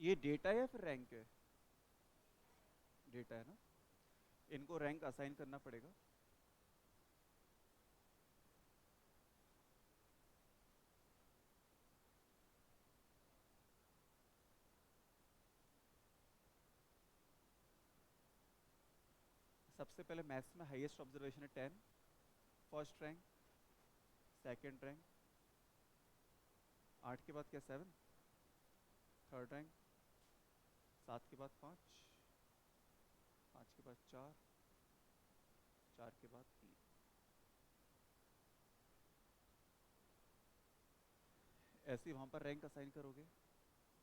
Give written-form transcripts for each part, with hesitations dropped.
ये डेटा है या फिर रैंक है? डेटा है ना। इनको रैंक असाइन करना पड़ेगा। सबसे पहले मैथ्स में हाईएस्ट ऑब्जर्वेशन है 10, फर्स्ट रैंक, सेकंड रैंक, 8 के बाद क्या 7, थर्ड रैंक, 7 के बाद 5, 5 के बाद 4, 4 के बाद 3। ऐसे ही वहां पर रैंक असाइन करोगे।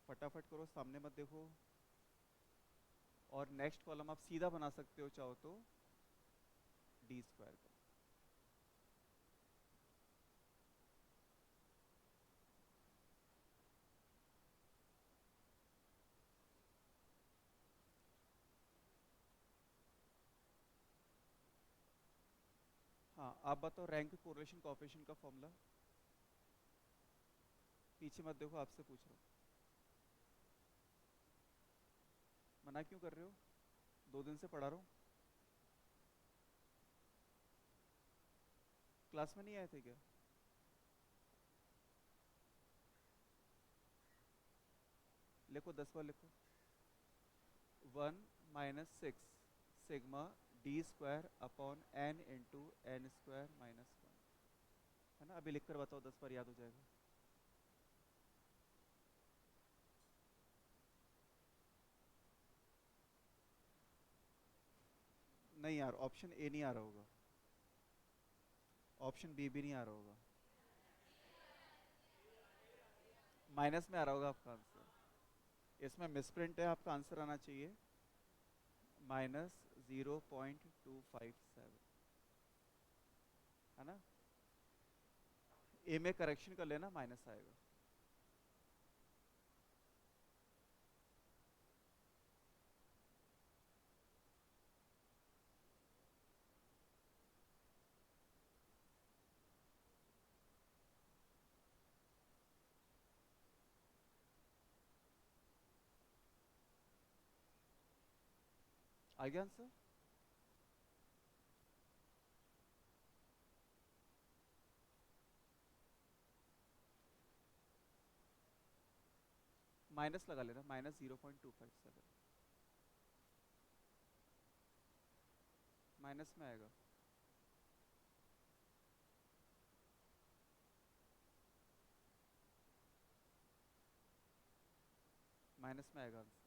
फटाफट करो, सामने मत देखो। और नेक्स्ट कॉलम आप सीधा बना सकते हो चाहो तो D² का। हाँ, आप बताओ रैंक कोरिलेशन कोएफिशिएंट का फॉर्मूला। पीछे मत देखो, आपसे पूछ रहा हूँ। मना क्यों कर रहे हो? 2 दिन से पढ़ा रहा हूँ। क्लास में नहीं आए थे क्या? लिखो, 10 बार लिखो। 1 - 6 sigma D² upon n × n²-1, है ना। अभी लिख कर बताओ, 10 बार याद हो जाएगा। नहीं यार, ऑप्शन ए नहीं आ रहा होगा, ऑप्शन बी भी नहीं आ रहा होगा। माइनस में आ रहा होगा आपका आंसर। इसमें मिसप्रिंट है, आपका आंसर आना चाहिए -0.257, है ना। ए में करेक्शन कर लेना, माइनस आएगा। आ गया आंसर। माइनस लगा लेना, -0.257, माइनस में आएगा। माइनस में आएगा answer.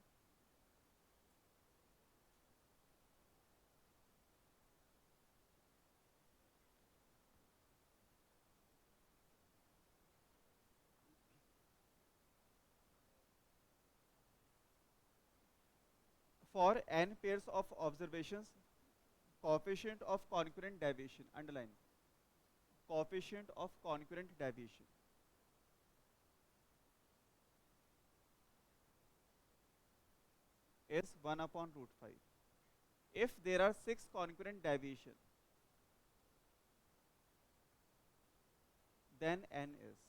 For n pairs of observations, coefficient of concurrent deviation, underline, coefficient of concurrent deviation is 1/√5. If there are 6 concurrent deviation, then n is।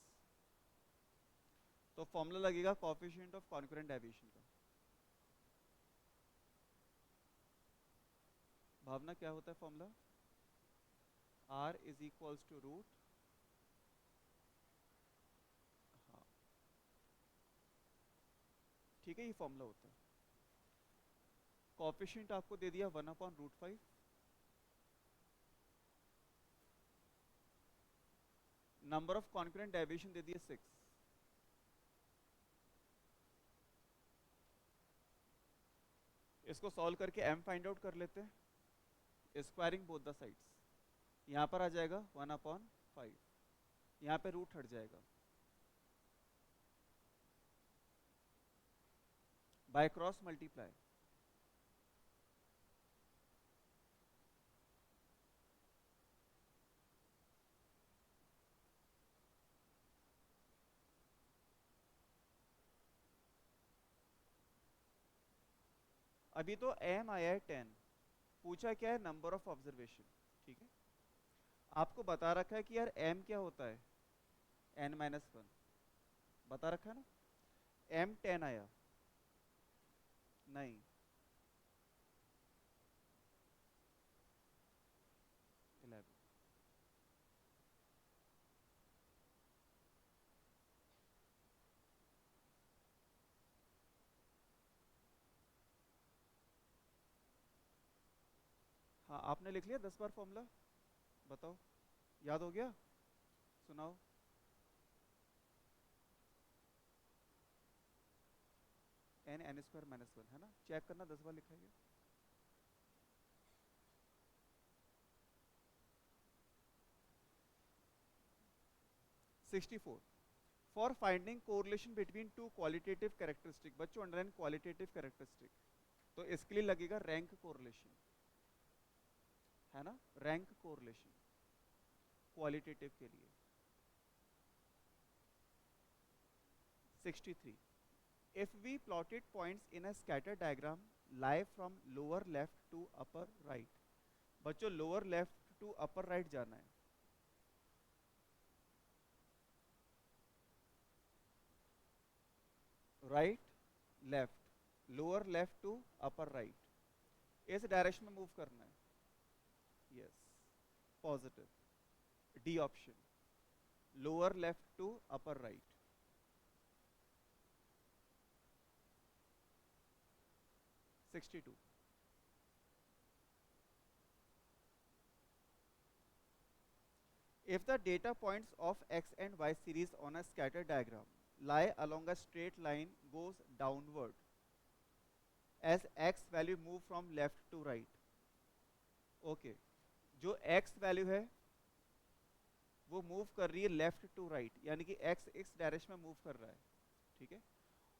तो फॉर्मूला लगेगा कोएफिशिएंट ऑफ कॉन्करेंट डेविएशन का। भावना, क्या होता है formula? R is equals to root, हाँ ठीक है, ये फॉर्मूला होता है। कोएफिशिएंट आपको दे दिया 1/√5, नंबर ऑफ कॉन्करेंट डेविएशन दे दिए 6। इसको सॉल्व करके m फाइंड आउट कर लेते हैं। स्क्वायरिंग बोथ द साइड्स, यहां पर आ जाएगा 1/5, यहां पे रूट हट जाएगा, बाय क्रॉस मल्टीप्लाई। अभी तो m आया है 10, पूछा क्या है? Number of observation. ठीक है, आपको बता रखा है कि यार m क्या होता है, n - 1 बता रखा है ना। m 10 आया, नहीं, 11। हाँ, आपने लिख लिया 10 बार फॉर्मूला? बताओ, याद हो गया? सुनाओ। n स्क्वायर माइनस वन है ना, चेक करना 10 बार लिखा है ये। 64, for finding correlation between to qualitative characteristic. बच्चों अंडरलाइन क्वालिटेटिव कैरेक्टरिस्टिक, तो इसके लिए लगेगा रैंक कोरिलेशन, है ना, रैंक कोरिलेशन क्वालिटेटिव के लिए। 63, if we plotted points in a scatter diagram lie from lower left to upper right। बच्चों lower left to upper right जाना है। Right left, lower left to upper right, इस direction में move करना है। Yes, positive. D option, lower left to upper right. 62, if the data points of x and y series on a scatter diagram lie along a straight line goes downward as x value move from left to right। Okay, जो x value है वो move कर रही है left to right, यानी कि x इस direction में मूव कर रहा है, ठीक है।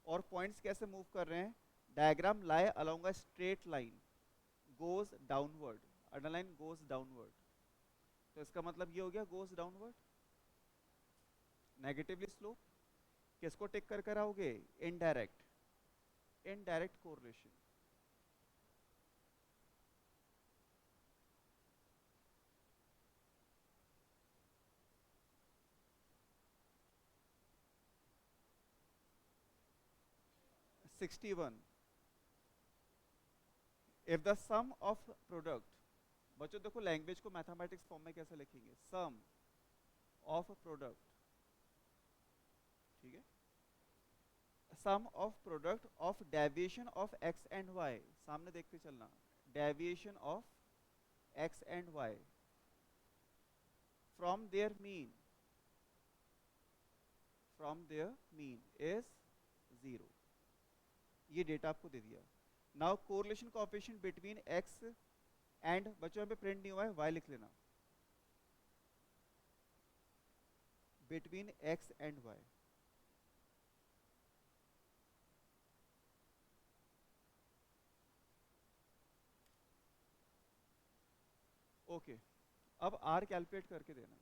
और पॉइंट्स कैसे मूव कर रहे हैं? Diagram lie along a straight line goes downward, underline goes downward, तो इसका मतलब ये हो गया गोज डाउनवर्ड। नेगेटिवली स्लोप, किसको टिक कर कर आओगे? Indirect, indirect correlation. Sixty one, if the sum of product. बच्चों देखो लैंग्वेज को मैथमेटिक्स फॉर्म में कैसे लिखेंगे? सम ऑफ प्रोडक्ट, ठीक है, sum of product of deviation of x and Y, सामने देखते चलना, deviation of x and Y from their mean, from their mean is 0। ये डेटा आपको दे दिया। Now correlation coefficient between X and, बच्चों यहाँ पे प्रिंट नहीं हुआ है, वाई लिख लेना, between X and Y. Okay, अब आर कैलकुलेट करके देना।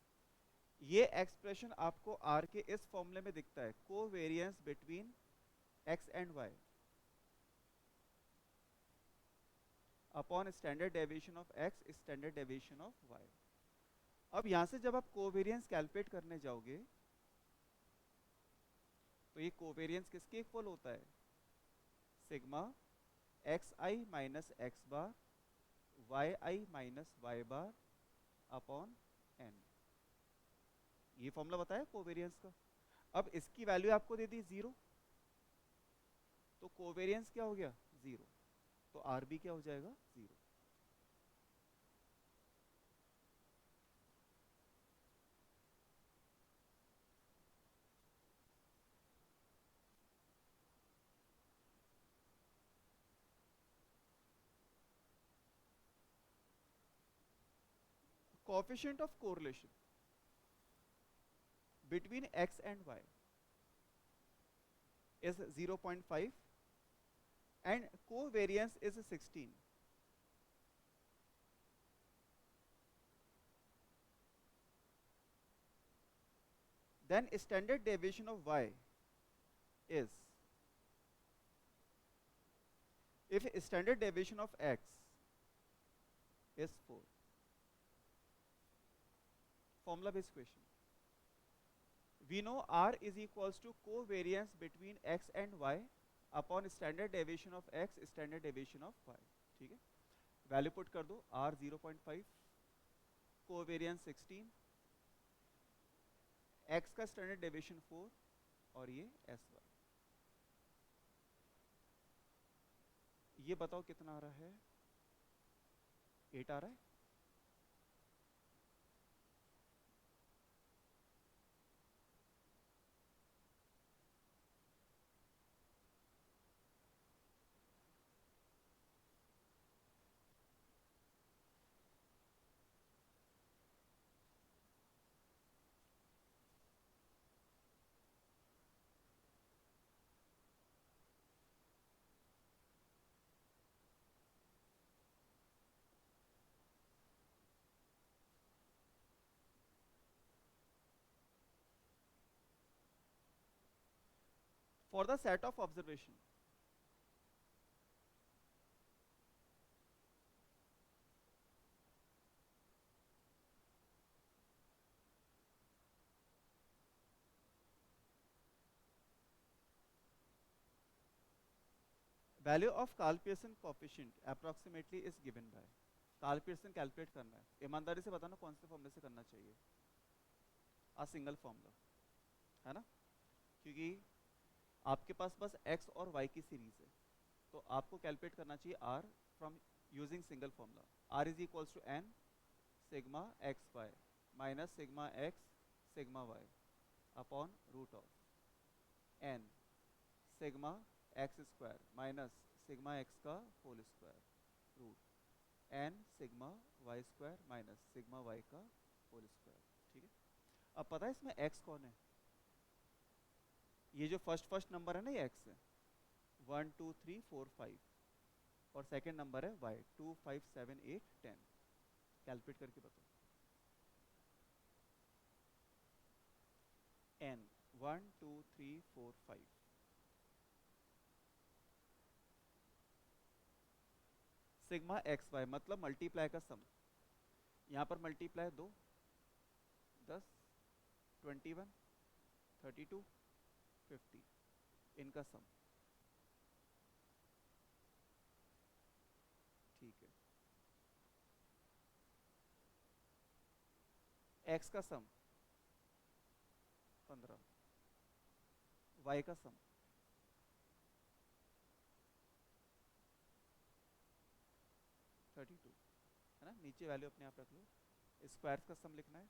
ये एक्सप्रेशन आपको आर के इस फॉर्मूले में दिखता है, covariance between X and Y upon standard deviation of X standard deviation of Y. अब यहां से जब आप कोवेरिएंस कैलकुलेट करने जाओगे तो ये कोवेरिएंस किसके इक्वल होता है? Sigma X I minus x bar Y I minus Y bar upon N. ये फॉर्मूला बताया कोवेरिएंस का। अब इसकी वैल्यू आपको दे दी 0, तो कोवेरिएंस क्या हो गया? 0, तो आर भी क्या हो जाएगा? 0। Coefficient of correlation between x and y is 0.5 and covariance is 16। then standard deviation of y is, if standard deviation of x is 4, formula based question, we know r is equals to covariance between x and y upon standard deviation of X standard deviation of Y. ठीक है, value put कर दो, R 0.5, covariance 16, X का standard deviation 4 और ये S Y. ये बताओ कितना आ रहा है? 8 आ रहा है। For the set of observation, value of Karl Pearson coefficient approximately is given by. Karl Pearson calculate करना है, ईमानदारी से बताना कौन से फॉर्मूले से करना चाहिए। आ सिंगल फॉर्मूला है ना, क्योंकि आपके पास बस x और y की सीरीज है, तो आपको कैलकुलेट करना चाहिए r from using single formula. r is equals to n sigma X Y minus sigma X sigma Y upon root of n sigma X square minus sigma X का whole square root n sigma Y square minus sigma Y का whole square. ठीक है, अब पता है इसमें x कौन है? ये जो फर्स्ट नंबर है ना, ये x है, 1 2 3 4 5, और सेकंड नंबर है y 2 5 7 8 10। कैलकुलेट करके बताओ। n 1 2 3 4 5, सिग्मा एक्स वाई मतलब मल्टीप्लाई का सम। यहाँ पर मल्टीप्लाई 2 10 21 32 50, इनका सम। ठीक है, x का सम 15, y का सम 32 है ना। नीचे वैल्यू अपने आप रख लो, स्क्वायर्स का सम लिखना है।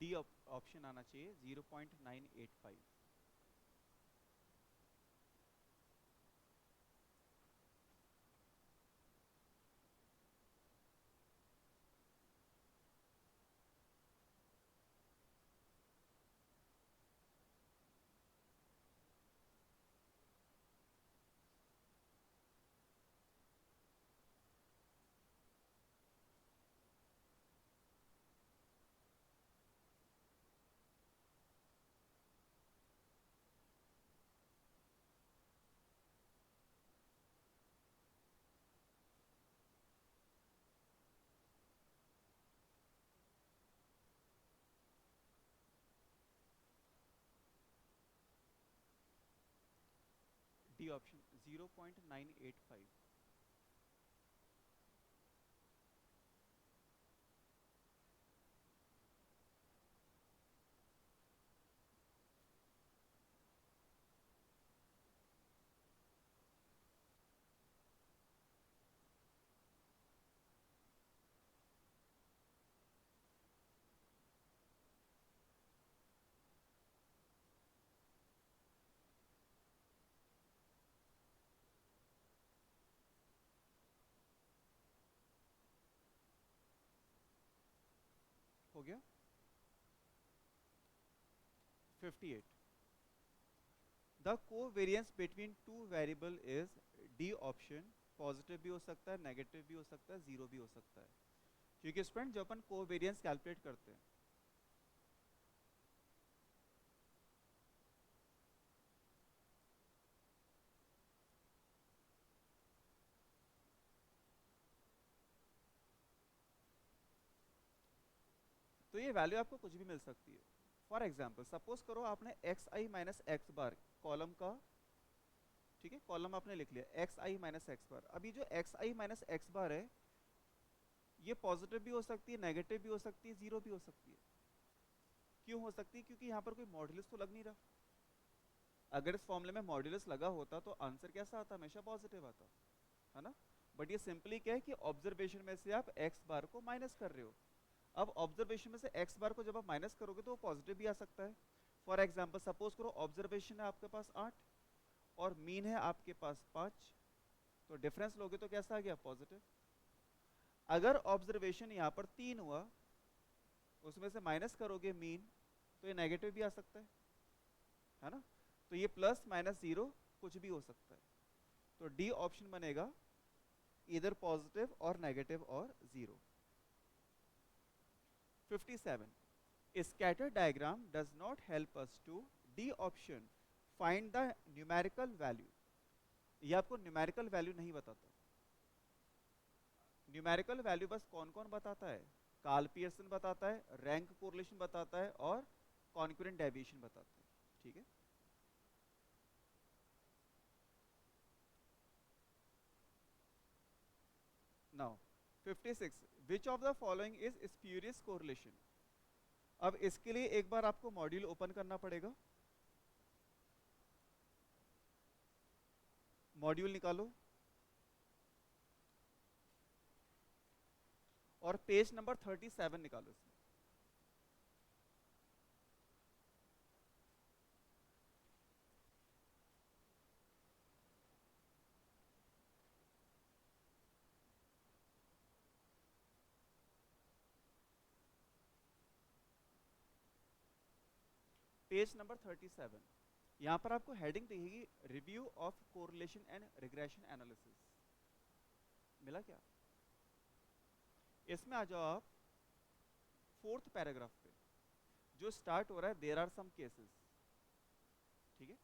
डी ऑप्शन आना चाहिए 0.985। D option 0.985। हो गया 58। The covariance between two variable is D option positive भी हो सकता है, नेगेटिव भी हो सकता है, जीरो भी हो सकता है। क्योंकि स्टूडेंट जब अपन कोवेरियंस कैलकुलेट करते हैं तो ये वैल्यू आपको कुछ भी मिल सकती है। फॉर एग्जाम्पल सपोज करो आपने x I minus x bar column का, ठीक है, कॉलम आपने लिख लिया एक्स आई माइनस एक्स बार। अभी जो एक्स आई माइनस एक्स बार है ये पॉजिटिव भी हो सकती है, नेगेटिव भी हो सकती है, जीरो भी हो सकती है। क्यों हो सकती है? क्योंकि यहाँ पर कोई मॉड्यूलस तो लग नहीं रहा। अगर इस फॉर्मूले में मॉड्यूलस लगा होता तो आंसर कैसा आता? हमेशा पॉजिटिव आता, है ना। बट ये सिंपली क्या है कि ऑब्जर्वेशन में से आप एक्स बार को माइनस कर रहे हो। अब ऑब्जर्वेशन में से एक्स बार को जब आप माइनस करोगे तो वो पॉजिटिव भी आ सकता है। फॉर एग्जाम्पल सपोज करो ऑब्जर्वेशन है आपके पास 8 और मीन है आपके पास 5, तो डिफरेंस लोगे तो कैसा आ गया? पॉजिटिव। अगर ऑब्जर्वेशन यहाँ पर 3 हुआ, उसमें से माइनस करोगे मीन, तो ये नेगेटिव भी आ सकता है ना। तो ये प्लस माइनस जीरो कुछ भी हो सकता है। तो डी ऑप्शन बनेगा इधर पॉजिटिव और नेगेटिव और zero. 57 scatter diagram does not help us to D option find the numerical value। ये आपको न्यूमेरिकल वैल्यू नहीं बताता। न्यूमेरिकल वैल्यू बस कौन कौन बताता है? कार्ल पियर्सन बताता है, रैंक कोरिलेशन बताता है और कॉन्करेंट डेविएशन बताता है, ठीक है। Now 56 which of the following is spurious correlation. अब इसके लिए एक बार आपको मॉड्यूल ओपन करना पड़ेगा, मॉड्यूल निकालो और पेज नंबर 37 निकालो इसमें। पेज नंबर 37, यहां पर आपको हेडिंग दिखेगी review of correlation and regression analysis. मिला क्या? इसमें आ जाओ आप फोर्थ पैराग्राफ पे, जो स्टार्ट हो रहा है देयर आर सम केसेस, ठीक है,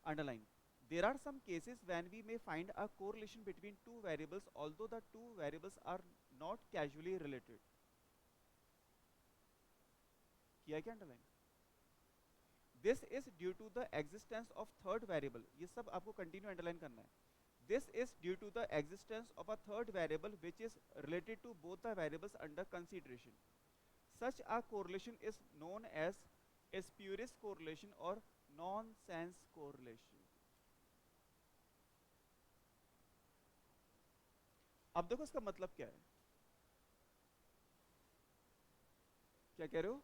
underline. There are some cases when we may find a correlation between two variables although the two variables are not casually related. किया क्या underline? This is due to the existence of third variable, ये सब आपको continue underline करना है। This is due to the existence of a third variable which is related to both the variables under consideration. Such a correlation is known as spurious correlation or nonsense correlation। अब देखो इसका मतलब क्या है, क्या कह रहे हो?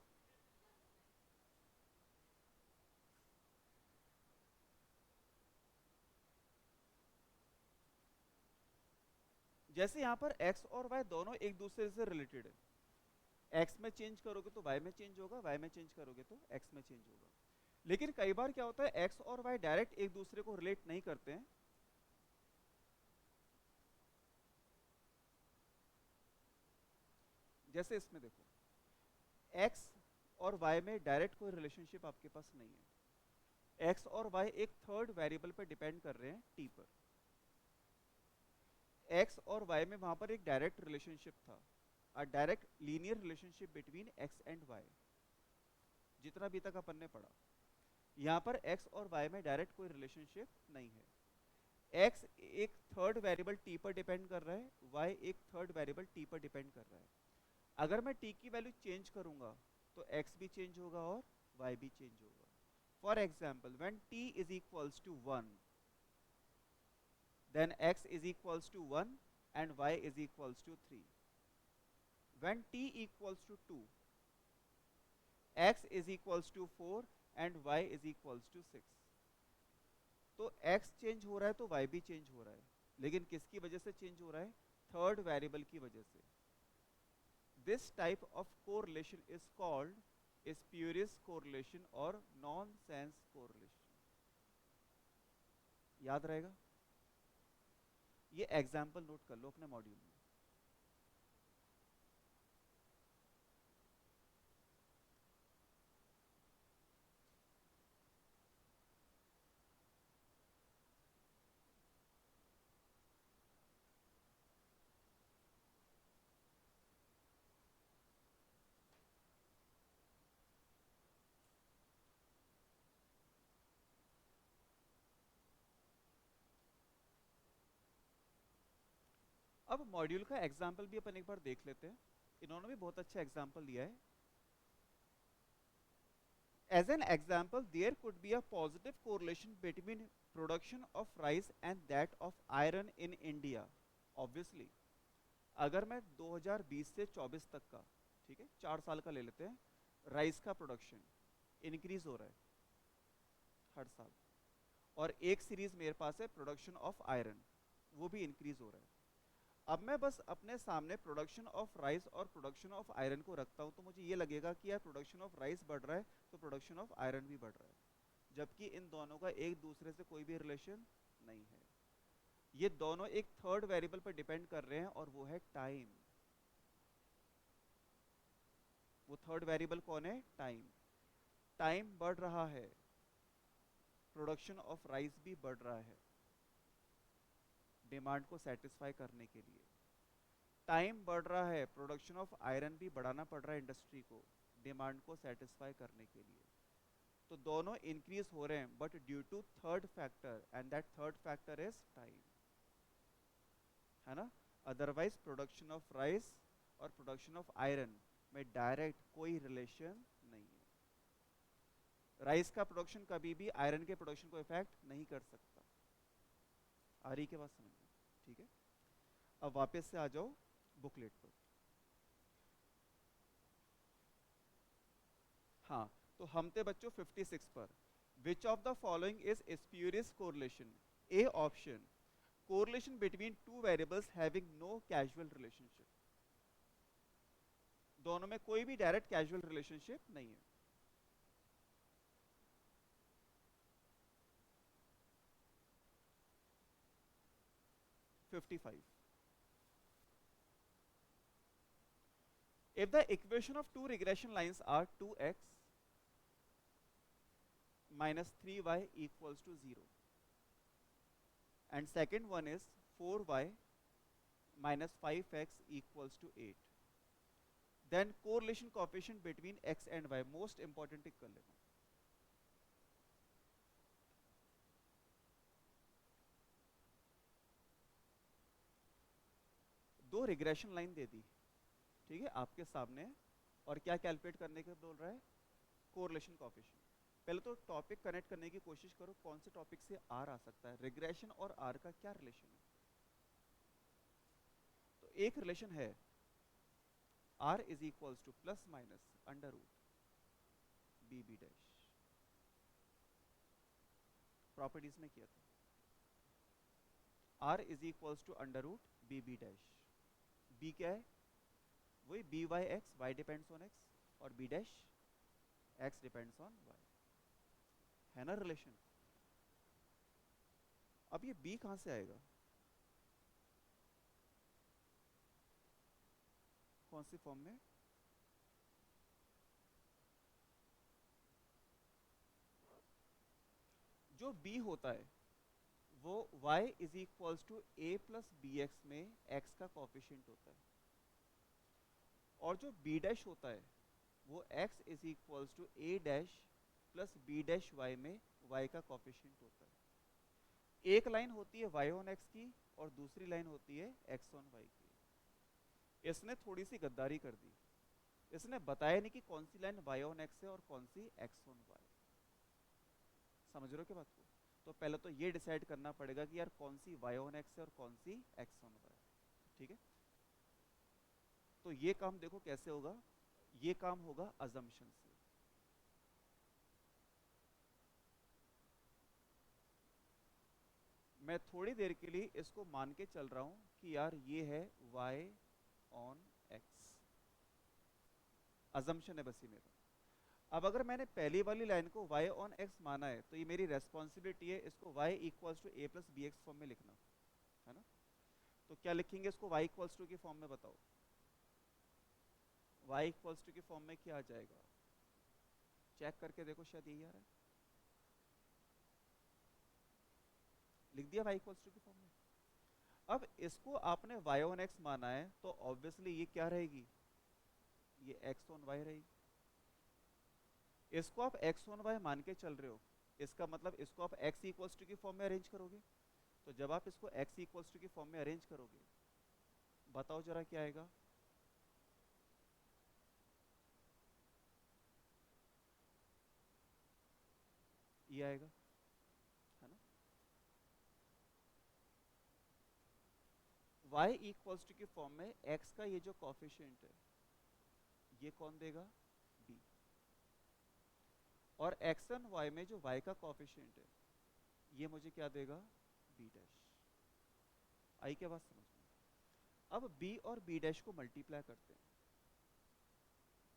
जैसे यहाँ पर x और y दोनों एक दूसरे से रिलेटेड है, x में चेंज करोगे तो y में चेंज होगा, y में चेंज करोगे तो x में चेंज होगा। लेकिन कई बार क्या होता है x और y डायरेक्ट एक दूसरे को रिलेट नहीं करते हैं। जैसे इसमें देखो, x और y में डायरेक्ट कोई रिलेशनशिप आपके पास नहीं है, x और y एक थर्ड वेरिएबल पर डिपेंड कर रहे हैं t पर। x और y में वहां पर एक डायरेक्ट रिलेशनशिप था, अ direct linear relationship between x and y, जितना भी तक अपन ने पढ़ा। यहाँ पर x और y में डायरेक्ट कोई रिलेशनशिप नहीं है, x एक थर्ड वेरिएबल t पर डिपेंड कर रहा है, y एक थर्ड वेरिएबल t पर डिपेंड कर रहा है। अगर मैं t की वैल्यू चेंज करूंगा तो x भी चेंज होगा और y भी चेंज होगा। For example, when t is equals to 1, then x is equals to 1 and y is equals to 3. When t equals to 2, x is equals to 4 and y is equals to 6. तो x change हो रहा है तो y भी change हो रहा है, लेकिन किसकी वजह से चेंज हो रहा है? थर्ड वेरिएबल की वजह से। This type of correlation is called spurious correlation और नॉनसेंस कोरिलेशन। याद रहेगा? ये एग्जाम्पल नोट कर लो अपने मॉड्यूल में। अब मॉड्यूल का एग्जाम्पल भी अपन एक बार देख लेते हैं। इन्होंने भी बहुत अच्छा एग्जाम्पल दिया है। As an example, there could be a positive correlation between production of rice and that of iron in India. Obviously, अगर मैं 2020 से 24 तक का, ठीक है, 4 साल का ले लेते हैं, राइस का प्रोडक्शन इंक्रीज हो रहा है हर साल, और एक सीरीज मेरे पास है प्रोडक्शन ऑफ आयरन, वो भी इंक्रीज हो रहा है। अब मैं बस अपने सामने प्रोडक्शन ऑफ राइस और प्रोडक्शन ऑफ आयरन को रखता हूं, तो मुझे ये लगेगा कि यार प्रोडक्शन ऑफ राइस बढ़ रहा है तो प्रोडक्शन ऑफ आयरन भी बढ़ रहा है, जबकि इन दोनों का एक दूसरे से कोई भी रिलेशन नहीं है। ये दोनों एक थर्ड वेरिएबल पर डिपेंड कर रहे हैं और वो है टाइम। वो थर्ड वेरिएबल कौन है? टाइम। टाइम बढ़ रहा है, प्रोडक्शन ऑफ राइस भी बढ़ रहा है डिमांड को सेटिस्फाई करने के लिए। टाइम बढ़ रहा है, प्रोडक्शन ऑफ आयरन भी बढ़ाना पड़ रहा है इंडस्ट्री को डिमांड को सेटिस्फाई करने के लिए। तो दोनों इंक्रीज हो रहे हैं, but due to third factor, and that third factor is time, है ना? अदरवाइज प्रोडक्शन ऑफ राइस और प्रोडक्शन ऑफ आयरन में डायरेक्ट कोई रिलेशन नहीं है। राइस का प्रोडक्शन कभी भी आयरन के प्रोडक्शन को इफेक्ट नहीं कर सकता। आ रही के बात समझ में? ठीक है, अब वापस से आ जाओ बुकलेट पर। हाँ, तो हम थे बच्चों 56 पर। Which of the following is spurious correlation? A option, correlation between two variables having no casual relationship. दोनों में कोई भी डायरेक्ट कैजुअल रिलेशनशिप नहीं है। If the equation of two regression lines are 2x minus 3y equals to 0, and second one is 4y minus 5x equals to 8, then correlation coefficient between x and y, most important टिक कर लेना। दो regression line दे दी, ठीक है, आपके सामने, और क्या calculate करने के बोल रहा है? Correlation coefficient. पहले तो टॉपिक कनेक्ट करने की कोशिश करो, कौन से टॉपिक से आर आ सकता है। रिग्रेशन और आर का क्या रिलेशन है? तो एक रिलेशन है, R is equals to plus minus under root B B dash, properties में किया था। R is equals to under root B B dash. B क्या है? वही B Y X, Y depends on X, और B dash X depends on Y. है ना relation? अब ये बी कहां से आएगा? कौन सी फॉर्म में? जो बी होता है वो y is equals to A plus B X में x का कॉफिशिएंट होता है, और जो b डैश होता है वो x is equals to A dash plus B dash y में y का कॉफिशिएंट होता है। एक लाइन होती है y ऑन x की और दूसरी लाइन होती है x ऑन y की। इसने थोड़ी सी गद्दारी कर दी, इसने बताया नहीं कि कौन सी लाइन y ऑन x है और कौन सी x ऑन y। समझ रहे हो क्या बात को? तो पहले तो ये डिसाइड करना पड़ेगा कि यार कौन सी y ऑन x है और कौन सी x ऑन y। ठीक है, तो ये काम देखो कैसे होगा। ये काम होगा अजम्पशन से। मैं थोड़ी देर के लिए इसको मान के चल रहा हूं कि यार ये है y ऑन x। अजम्पशन है बस ये मेरा। अब अगर मैंने पहली वाली लाइन को y ऑन x माना है तो ये मेरी रेस्पॉन्सिबिलिटी है इसको y equals to A plus B X form में लिखना, है ना? तो क्या लिखेंगे इसको y इक्वल्स टू की फॉर्म में? बताओ y इक्वल्स टू की फॉर्म में क्या आ जाएगा? चेक करके देखो, शायद यही आ रहा है। लिख दिया y इक्वल्स टू की फॉर्म में। अब इसको आपने y ऑन x माना है तो ऑब्वियसली ये क्या रहेगी? ये x ऑन y रहेगी। इसको आप x ऑन y मान के चल रहे हो, इसका मतलब इसको आप x इक्वल्स टू की फॉर्म में अरेंज करोगे। तो जब आप इसको x इक्वल्स टू की फॉर्म में अरेंज करोगे, बताओ जरा क्या आएगा? ये आएगा, है ना? y इक्वल्स टू की फॉर्म में x का ये जो कॉफिशिएंट है ये कौन देगा? b। और x एंड y में जो y का कॉफिशिएंट है ये मुझे क्या देगा? b dash. आई क्या बात समझ में? अब b और b डैश को मल्टीप्लाई करते हैं।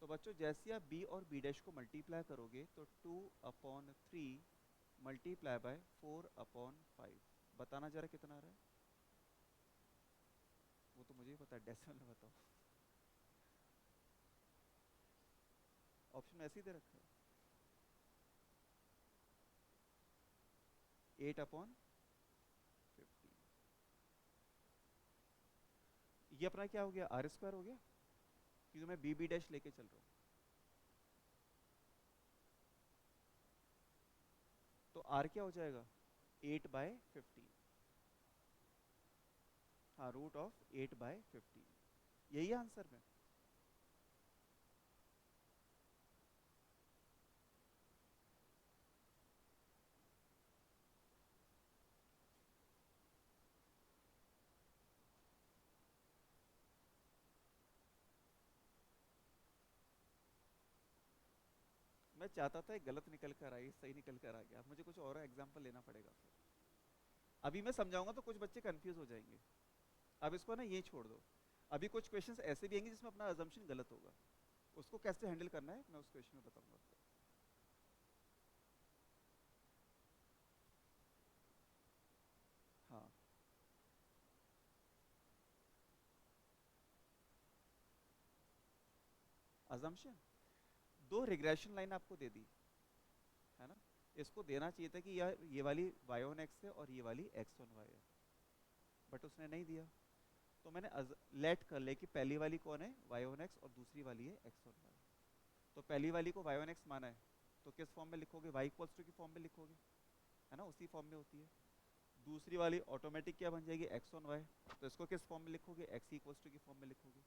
तो बच्चों जैसे आप b और b डैश को मल्टीप्लाई करोगे तो 2/3 मल्टीप्लाई बाय 4/5, बताना जरा कितना आ रहा है? वो तो मुझे ही पता है, डेसिमल में बताओ। ऑप्शन ऐसे ही दे रखा है, 8/15। ये अपना क्या हो गया? आर स्क्वायर हो गया, क्योंकि मैं बी बी डैश लेके चल रहा हूँ। तो आर क्या हो जाएगा? 8/15। हाँ, √8/15, यही है आंसर में। मैं चाहता था गलत निकल कर आई, सही निकल कर आ गया। मुझे कुछ और एग्जाम्पल लेना पड़ेगा फिर। अभी मैं समझाऊंगा तो कुछ बच्चे कंफ्यूज हो जाएंगे। अब इसको ना ये छोड़ दो। अभी कुछ क्वेश्चंस ऐसे भी आएंगे जिसमें अपना अजम्पशन गलत होगा, उसको कैसे हैंडल करना है मैं उस क्वेश्चन में बताऊंगा आपको। हाँ, अजम्पशन दो रिग्रेशन लाइन आपको दे दी, है ना? इसको देना चाहिए था कि यार ये वाली y ऑन x है और ये वाली x ऑन y है, बट उसने नहीं दिया। तो मैंने लेट कर ले कि पहली वाली कौन है? y ऑन x, और दूसरी वाली है x ऑन y। तो पहली वाली को y ऑन x माना है तो किस फॉर्म में लिखोगे? y इक्वल्स टू की फॉर्म में लिखोगे, है ना? उसी फॉर्म में होती है। दूसरी वाली ऑटोमेटिक क्या बन जाएगी? x on y। तो इसको किस फॉर्म में लिखोगे? x इक्वल्स टू की फॉर्म में लिखोगे,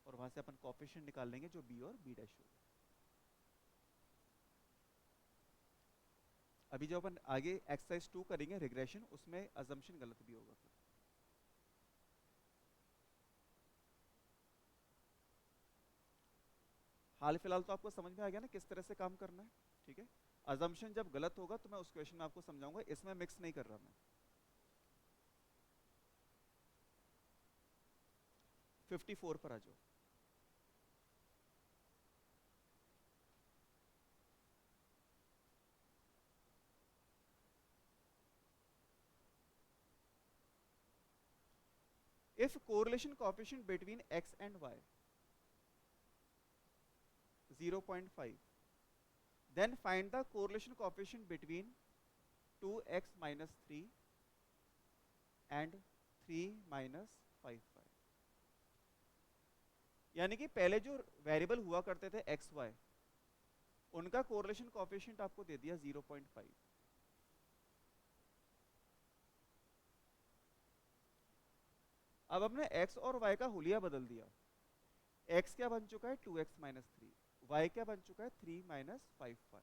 और वहां से अपन कोएफिशिएंट निकाल लेंगे जो b और b डैश होगा। अभी जो अपन आगे एक्सरसाइज 2 करेंगे रिग्रेशन, उसमें अजम्पशन गलत भी होगा फिर। हाल फिलहाल तो आपको समझ में आ गया ना किस तरह से काम करना है? ठीक है, अजम्पशन जब गलत होगा तो मैं उस क्वेश्चन में आपको समझाऊंगा, इसमें मिक्स नहीं कर रहा मैं। 54 पर आ जाओ। If correlation coefficient between x and y 0.5, then find the correlation coefficient between 2x minus 3 and 3 minus 5y। यानी कि पहले जो वेरिएबल हुआ करते थे एक्स वाई, उनका कोरिलेशन कोएफिशिएंट आपको दे दिया 0.5। अब हमने x और y का हुलिया बदल दिया। x क्या बन चुका है 2x माइनस 3, y क्या बन चुका है 3 माइनस 5y।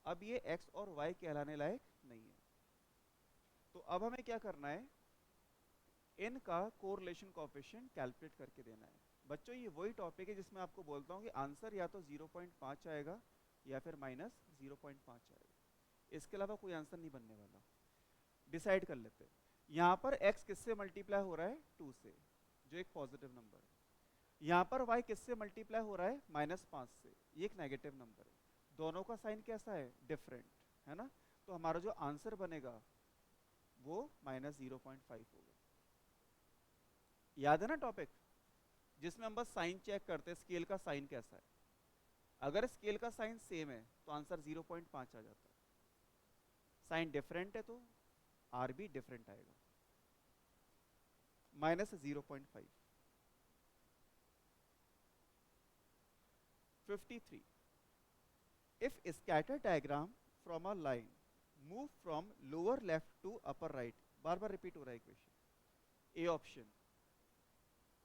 अब ये x और y कहलाने लायक नहीं है, तो अब हमें क्या करना है, इनका कोरिलेशन कोएफिशिएंट कैलकुलेट करके देना है। बच्चों ये वही टॉपिक है जिसमें आपको बोलता हूँ कि आंसर या तो 0.5 आएगा या फिर माइनस 0.5 आएगा, इसके अलावा कोई आंसर नहीं बनने वाला। डिसाइड कर लेते हैं। यहाँ पर x किससे मल्टीप्लाई हो रहा है 2 से, जो एक पॉजिटिव नंबर है। यहाँ पर y किससे मल्टीप्लाई हो रहा है -5 से, ये एक नेगेटिव नंबर है। दोनों का साइन कैसा है डिफरेंट, है ना। तो हमारा जो आंसर बनेगा वो -0.5 होगा। याद है ना टॉपिक जिसमें हम बस साइन चेक करते हैं, स्केल का साइन कैसा है। अगर स्केल का साइन सेम है तो आंसर 0.5 आ जाता है, साइन डिफरेंट है तो आर भी डिफरेंट आएगा, -0.5। 53, if scatter diagram from a line move from lower left to upper right, बार बार रिपीट हो रहा है equation. A option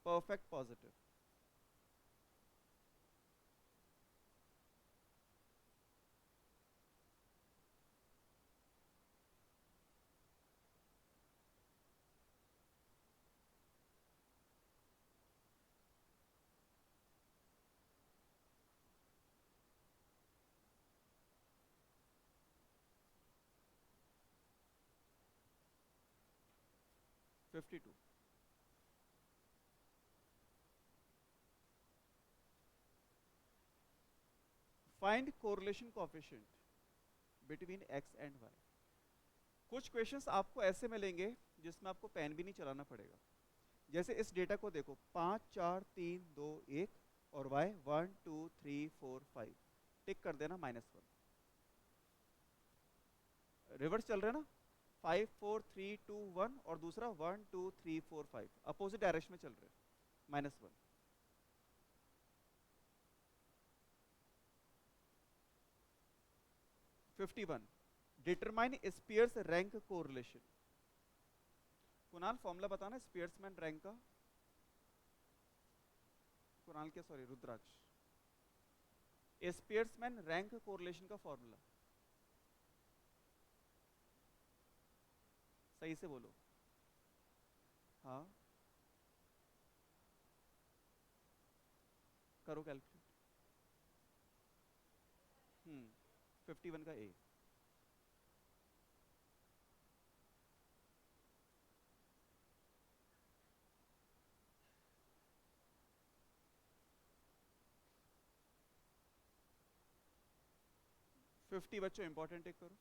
perfect positive, fifty two. Find correlation coefficient between x and y। कुछ क्वेश्चंस आपको ऐसे मिलेंगे जिसमें आपको पेन भी नहीं चलाना पड़ेगा। जैसे इस डेटा को देखो 5 4 3 2 1 और y 1 2 3 4 5, टिक कर देना -1। रिवर्स चल रहे हैं ना, 5 4 3 2 1 और दूसरा 1 2 3 4 5, अपोजिट डायरेक्शन में चल रहे हैं, -1। One, determine Spearman's rank correlation. Kunal formula बताना स्पियर्समैन रैंक का। कुणाल क्या, sorry Rudraksh, Spearman rank correlation का फॉर्मूला सही से बोलो। हाँ करो कैलकुलेट। 51 का ए। फिफ्टी बच्चों इंपॉर्टेंट टिक करो।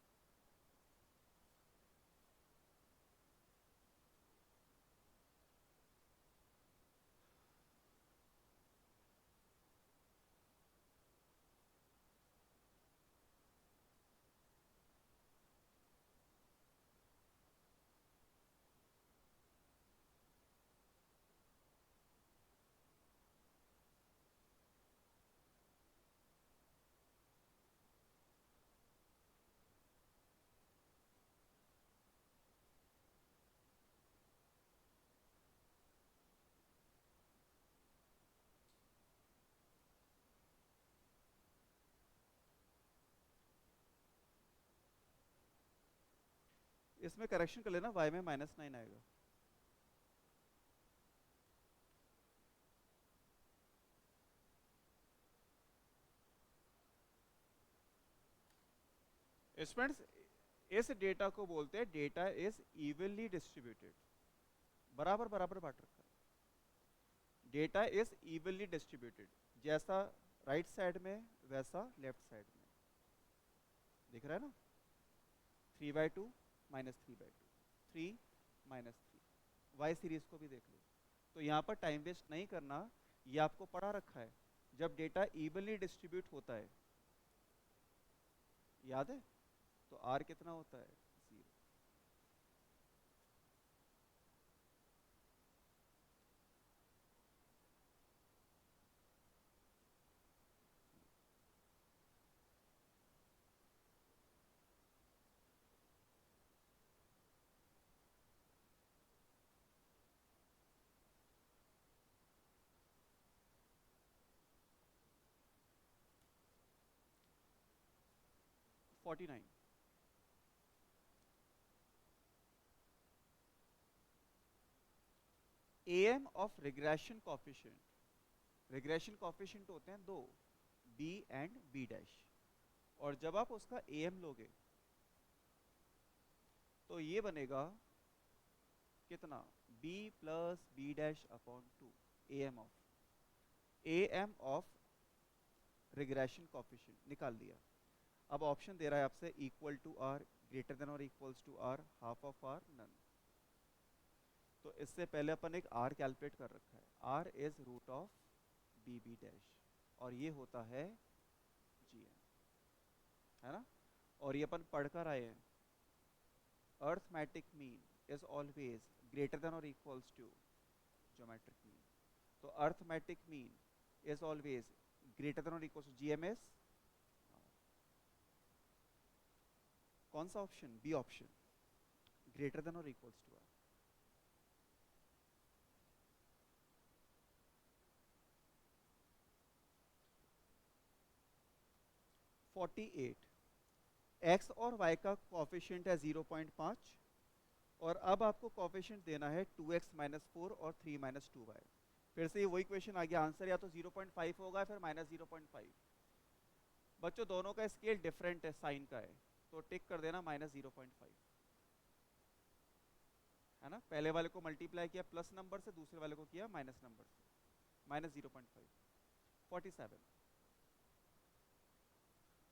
इसमें करेक्शन कर लेना, y में -9 आएगा। स्टूडेंट्स इस डेटा को बोलते हैं डेटा इज इवनली डिस्ट्रीब्यूटेड, बराबर बराबर बांट रखा है। डेटा इज इवनली डिस्ट्रीब्यूटेड, जैसा राइट साइड में वैसा लेफ्ट साइड में, दिख रहा है ना, 3/2 -3/2, 3 -3। वाई सीरीज को भी देख लो। तो यहाँ पर टाइम वेस्ट नहीं करना, ये आपको पढ़ा रखा है, जब डेटा इवनली डिस्ट्रीब्यूट होता है, याद है, तो आर कितना होता है, 0। Forty nine. M of regression coefficient, regression coefficient होते हैं दो, बी एंड बी डैश, और जब आप उसका एम लोगे तो ये बनेगा कितना, B plus B dash upon 2, M of regression coefficient निकाल लिया। अब ऑप्शन दे रहा है आपसे equal to R, greater than और equals to R, half of R, none. तो इससे पहले अपन एक आर कैलकुलेट कर रखा है, R is root of B B dash, और ये होता है जी एम, है ना। और ये अपन पढ़कर आए हैं, arithmetic mean is always greater than और इक्वल्स टू ज्योमेट्रिक मीन। तो arithmetic mean is always greater than और इक्वल्स टू जीएमएस। कौन सा option, B option, greater than और इक्वल्स टू आर। 48, एक्स और वाई का कोफिशिएंट है 0.5, और अब आपको कोफिशिएंट देना है 2x - 4 और 3 - 2y। फिर से वही क्वेश्चन आ गया, आंसर या तो 0.5 होगा फिर -0.5। बच्चों दोनों का स्केल डिफरेंट है, साइन का है, तो टिक कर देना -0.5, है ना। पहले वाले को मल्टीप्लाई किया प्लस नंबर से, दूसरे वाले को किया माइनस नंबर से, -0.5। 47,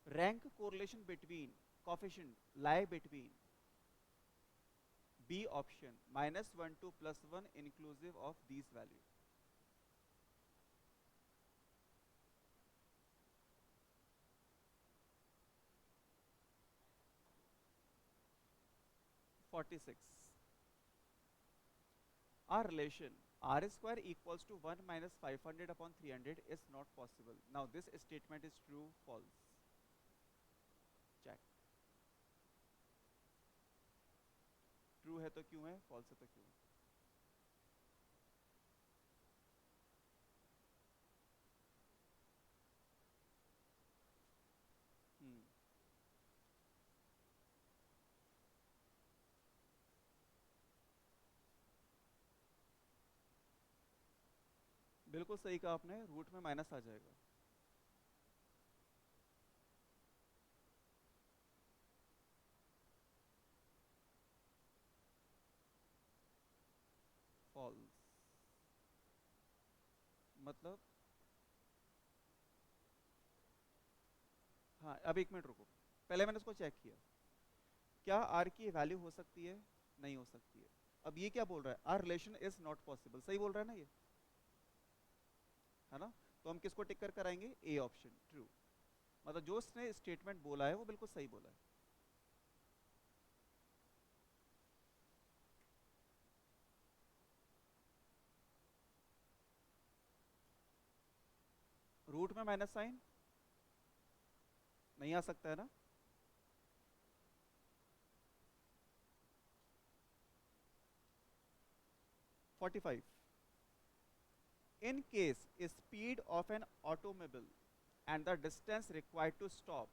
rank correlation between coefficient lie between B option -1 to +1 inclusive of these value. Our relation r square equals to 1 minus 500 upon 300 is not possible. Now this statement is true, false. Check. True है तो क्यों है, false है तो क्यों है। बिल्कुल सही कहा आपने, रूट में माइनस आ जाएगा। फॉल्स, मतलब हाँ, अब एक मिनट रुको, पहले मैंने उसको चेक किया, क्या आर की वैल्यू हो सकती है, नहीं हो सकती है। अब ये क्या बोल रहा है, R relation is not possible, सही बोल रहा है ना ये, है ना। तो हम किसको टिक कर कराएंगे, ए ऑप्शन, ट्रू। मतलब जो उसने स्टेटमेंट बोला है वो बिल्कुल सही बोला है। रूट में माइनस साइन नहीं आ सकता है ना। (45) in case speed of an automobile and the distance required to stop।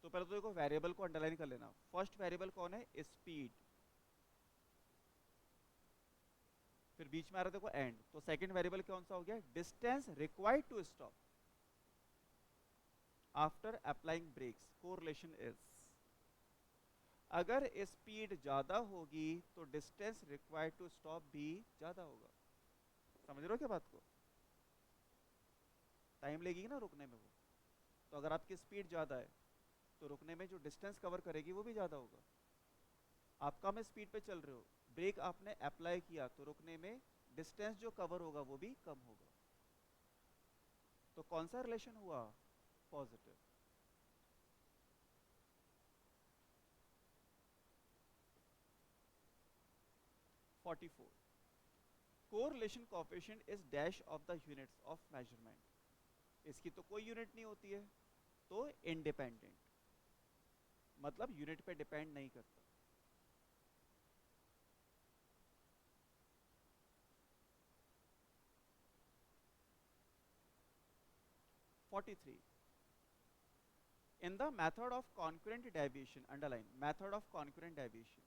तो पहले तो देखो वेरिएबल को अंडरलाइन कर लेना, फर्स्ट वेरिएबल कौन है, स्पीड, फिर बीच में आ रहा देखो एंड, तो सेकंड वेरिएबल कौन सा हो गया, distance required to stop after applying brakes, correlation is, अगर स्पीड ज्यादा होगी तो डिस्टेंस रिक्वायर्ड टू स्टॉप भी ज्यादा होगा। समझ रहे हो क्या बात को? टाइम लगेगी ना रुकने में वो। तो अगर आपकी स्पीड ज़्यादा है तो रुकने में जो डिस्टेंस कवर करेगी वो भी ज़्यादा होगा। आप कम स्पीड पे चल रहे हो, ब्रेक आपने अप्लाई किया तो रुकने में डिस्टेंस जो कवर होगा वो भी कम होगा। तो कौन सा रिलेशन हुआ? Positive. 44, correlation coefficient is dash of the units of measurement. इसकी तो कोई यूनिट नहीं होती है, तो इंडिपेंडेंट, मतलब यूनिट पे डिपेंड नहीं करता। 43, in the method of concurrent deviation, underline method of concurrent deviation,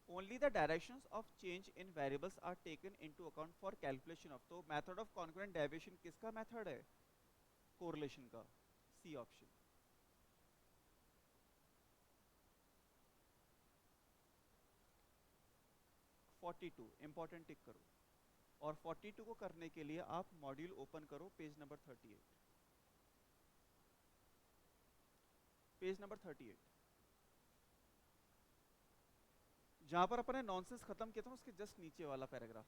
only the directions of change in variables are taken into account for calculation of। तो method of concurrent deviation किसका method है? Correlation का, C option. 42 important टिक करो, और 42 को करने के लिए आप मॉड्यूल ओपन करो, पेज नंबर 38, पेज नंबर 38, जहां पर अपने नॉनसेंस खत्म किया था उसके जस्ट नीचे वाला पैराग्राफ,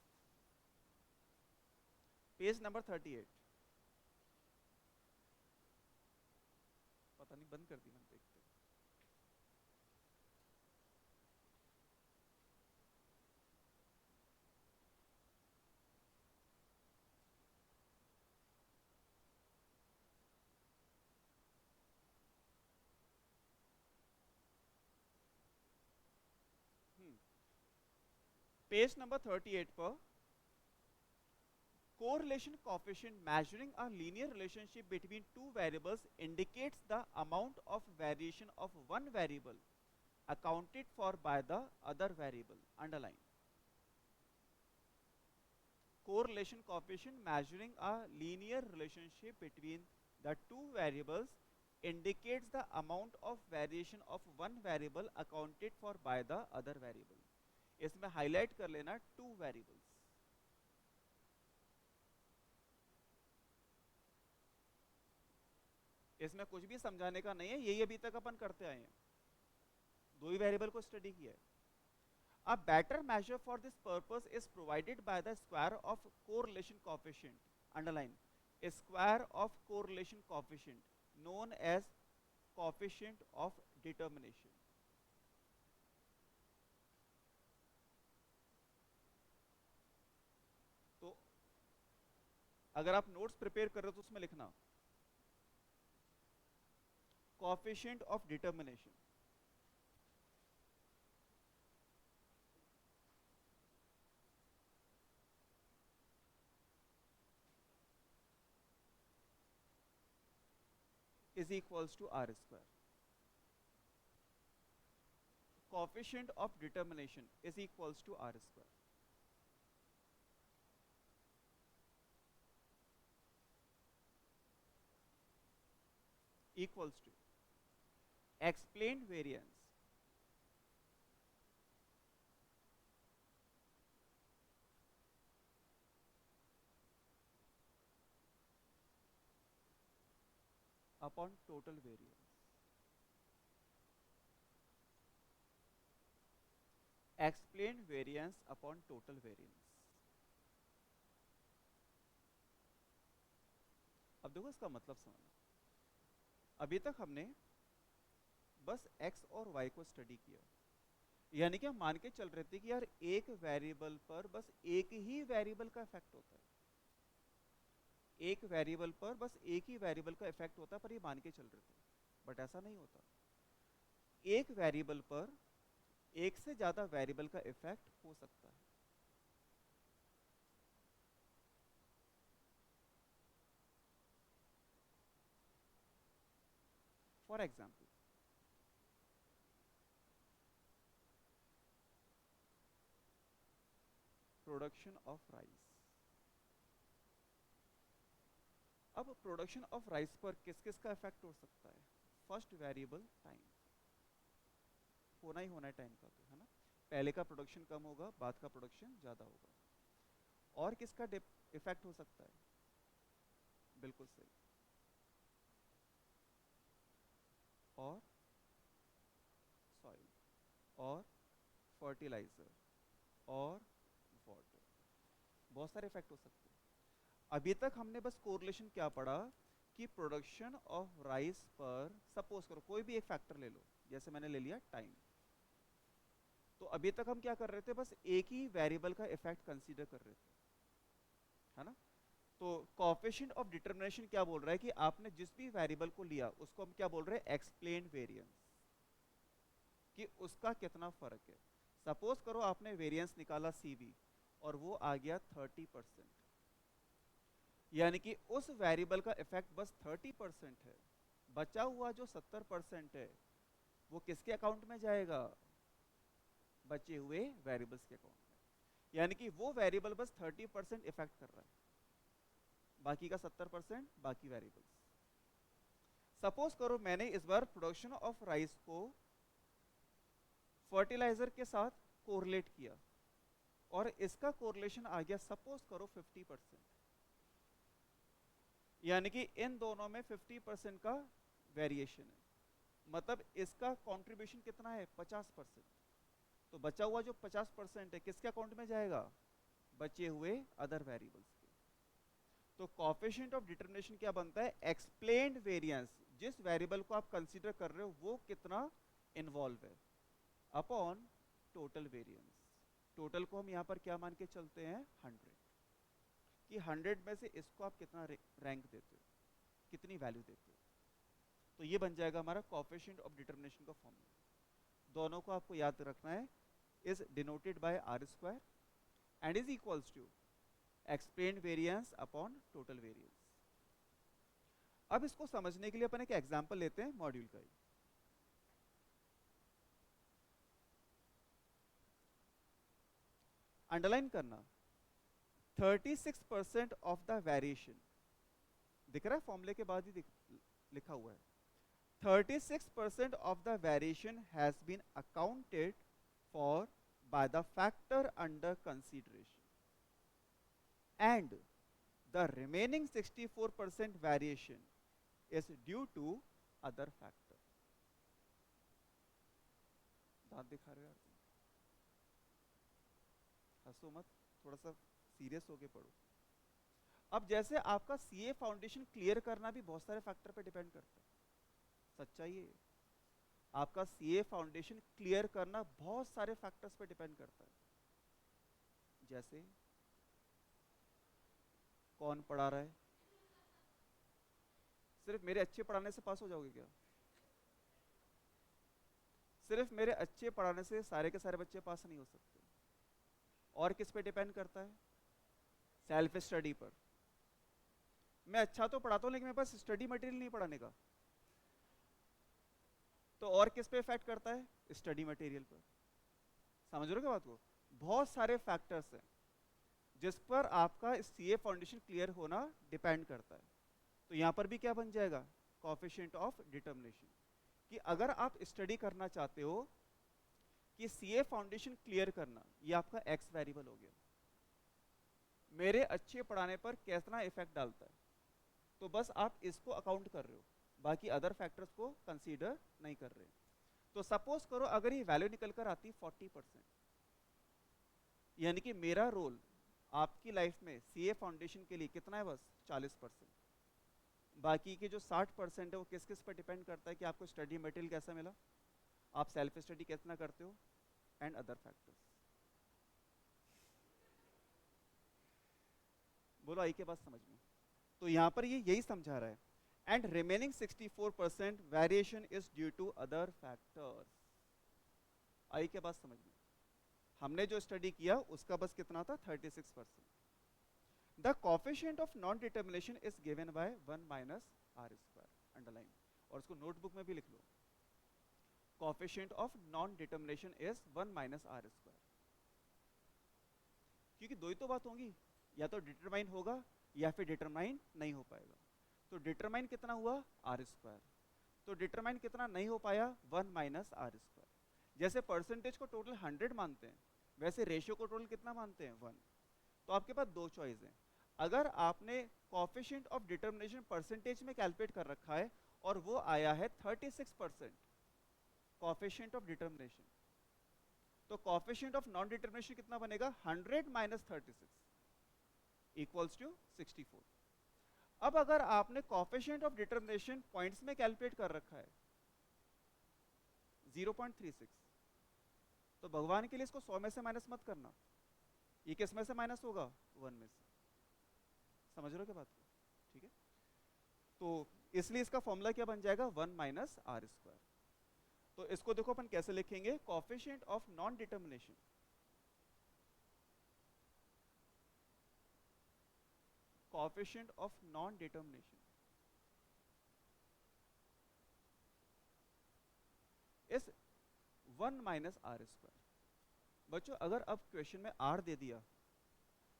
पेज नंबर 38। पता नहीं बंद कर दी मैंने, देखते। पेज नंबर 38 पर correlation coefficient measuring a linear relationship between two variables indicates the amount of variation of one variable accounted for by the other variable, underline। correlation coefficient measuring a linear relationship between the two variables indicates the amount of variation of one variable accounted for by the other variable। इसमें highlight कर लेना two variables. इसमें कुछ भी समझाने का नहीं है, यही अभी तक अपन करते आए हैं, दो ही वेरिएबल को स्टडी किया है। A better measure for this purpose is provided by the square of correlation coefficient, underline square of correlation coefficient, known as coefficient of determination। तो अगर आप नोट्स प्रिपेयर कर रहे हो तो उसमें लिखना coefficient of determination, is equals to r square। coefficient of determination is equals to r square। equals to explained variance upon total variance। explained variance upon total variance। अब देखो इसका मतलब समझना, अभी तक हमने बस x और y को स्टडी किया, यानी कि हम मान के चल रहे थे कि यार एक वेरिएबल पर बस एक ही वेरिएबल का इफेक्ट होता है, एक वेरिएबल पर बस एक ही वेरिएबल का इफेक्ट होता है, पर ये मान के चल रहे थे। बट ऐसा नहीं होता, एक वेरिएबल पर एक से ज्यादा वेरिएबल का इफेक्ट हो सकता है। For example, production of rice. अब प्रोडक्शन ऑफ राइस पर किस किस का इफेक्ट हो सकता है? फर्स्ट वेरिएबल टाइम, होना ही होना है टाइम का, तो है ना। पहले का प्रोडक्शन कम होगा, बाद का प्रोडक्शन ज़्यादा होगा। और किसका इफेक्ट हो सकता है? बिल्कुल सही, और सॉइल, और फर्टिलाइजर, और वाटर, बहुत सारे इफेक्ट हो सकते हैं। अभी तक हमने बस कोरिलेशन क्या पढ़ा कि प्रोडक्शन ऑफ राइस पर सपोज करो कोई भी एक फैक्टर ले लो, जैसे मैंने ले लिया टाइम। तो अभी तक हम क्या कर रहे थे, बस एक ही वेरिएबल का इफेक्ट कंसीडर कर रहे थे, है ना। तो कोएफिशिएंट ऑफ डिटरमिनेशन क्या बोल रहा है कि आपने जिस भी वेरिएबल को लिया उसको हम क्या बोल रहे हैं, एक्सप्लेन्ड वेरिएंस, कि उसका कितना फर्क है। सपोज करो आपने वेरिएंस निकाला CV और वो आ गया 30%, यानी कि उस वेरिएबल का इफेक्ट बस 30% है, बचा हुआ जो 70% है वो किसके अकाउंट में जाएगा, बचे हुए वेरिएबल्स के अकाउंट में। यानी कि वो वेरिएबल बस 30% इफेक्ट कर रहा है, बाकी का 70% बाकी वेरिएबल्स। सपोज करो मैंने इस बार प्रोडक्शन ऑफ राइस को फर्टिलाइजर के साथ कोरिलेट किया और इसका कोरिलेशन आ गया सपोज करो 50%, यानी कि इन दोनों में 50% का वेरिएशन है, मतलब इसका कंट्रीब्यूशन कितना है, 50%। तो बचा हुआ जो 50% है किसके अकाउंट में जाएगा, बचे हुए अदर वेरिएबल्स के। तो कोएफिशिएंट ऑफ डिटरमिनेशन क्या बनता है, एक्सप्लेन्ड वेरिएंस, जिस वेरिएबल को आप कंसीडर कर रहे हो वो कितना इन्वॉल्व है, अपॉन टोटल वेरिएंस। टोटल को हम यहाँ पर क्या मान के चलते हैं, 100, कि 100 में से इसको आप कितना रैंक देते हो, कितनी वैल्यू देते हो। तो ये बन जाएगा हमारा कोएफिशिएंट ऑफ डिटरमिनेशन का फॉर्मूला। दोनों को आपको याद रखना है, is denoted by R² and is equals to explained variance upon total variance. अब इसको समझने के लिए अपन एक एग्जांपल लेते हैं मॉड्यूल का ही। अंडरलाइन करना, 36% ऑफ द वेरिएशन, दिख रहा है फॉर्मूले के बाद ही लिखा हुआ है, 36% of the variation has been accounted for by the factor under consideration, and the remaining 64% variation is due to other factor. दांत दिखा रहे हो यार तुम, हंसो मत, थोड़ा सा सीरियस होके पढ़ो। अब जैसे आपका CA फाउंडेशन क्लियर करना भी बहुत सारे फैक्टर पे डिपेंड करता है, सच्चाई है, आपका CA फाउंडेशन क्लियर करना बहुत सारे फैक्टर्स पे डिपेंड करता है। जैसे कौन पढ़ा रहा है, सिर्फ मेरे अच्छे पढ़ाने से पास हो जाओगे क्या, सिर्फ मेरे अच्छे पढ़ाने से सारे के सारे बच्चे पास नहीं हो सकते। और किस पे डिपेंड करता है, सेल्फ स्टडी पर। मैं अच्छा तो पढ़ाता हूं लेकिन मेरे पास स्टडी मटेरियल नहीं पढ़ाने का, तो और किस पे इफेक्ट करता है, स्टडी मटेरियल पर। समझ रहे हो क्या बात को, बहुत सारे फैक्टर्स हैं जिस पर आपका CA फाउंडेशन क्लियर होना डिपेंड करता है। तो यहां पर भी क्या बन जाएगा, कोएफिशिएंट ऑफ डिटरमिनेशन, कि अगर आप स्टडी करना चाहते हो कि CA फाउंडेशन क्लियर करना, ये आपका X वेरिएबल हो गया, मेरे अच्छे पढ़ाने पर कितना इफेक्ट डालता है, तो बस आप इसको अकाउंट कर रहे हो, बाकी अदर फैक्टर्स को कंसीडर नहीं कर रहे। तो सपोज करो अगर ये वैल्यू निकल कर आती 40%, यानी कि मेरा रोल आपकी लाइफ में CA फाउंडेशन के लिए कितना है, बस 40%। बाकी के जो 60% है वो किस किस पर डिपेंड करता है कि आपको स्टडी मटेरियल कैसा मिला, आप सेल्फ स्टडी कितना करते हो, एंड अदर फैक्टर्स। बोलो आई के बाद समझ में। तो यहां पर ये यही समझा रहा है, and remaining 64% variation is due to other factors. आई के बाद समझ में, हमने जो स्टडी किया उसका बस कितना था, 36%। The coefficient of non determination is given by 1 minus R², underline, और उसको नोटबुक में भी लिख लो, coefficient of non determination is 1 minus R², क्योंकि दो ही तो बात होंगी, या तो डिटरमाइन होगा या फिर डिटरमाइन नहीं हो पाएगा। तो डिटरमाइन कितना हुआ, R², तो डिटरमाइन कितना नहीं हो पाया, 1 माइनस R²। जैसे परसेंटेज को टोटल 100 मानते हैं, वैसे रेशियो को टोटल कितना मानते हैं, 1। तो आपके पास दो चॉइस हैं। अगर आपने कोएफिशिएंट ऑफ डिटरमिनेशन परसेंटेज में कैलकुलेट कर रखा है और वो आया है 36% कोएफिशिएंट ऑफ डिटरमिनेशन, तो कोएफिशिएंट ऑफ नॉन डिटरमिनेशन कितना बनेगा, 100 माइनस 36 इक्वल्स टू 64। अब अगर आपने कोएफिशिएंट ऑफ डिटरमिनेशन पॉइंट्स में कैलकुलेट कर रखा है 0.36, तो भगवान के लिए इसको 100 में से माइनस मत करना, ये किस में से माइनस होगा, 1 में से। समझ रहे हो क्या बात को, ठीक है। तो इसलिए इसका फॉर्मूला क्या बन जाएगा, 1 माइनस आर स्क्वायर। तो इसको देखो अपन कैसे लिखेंगे, coefficient of non determination, coefficient of non determination इस 1 माइनस आर स्क्वायर। बच्चों अगर अब क्वेश्चन में आर दे दिया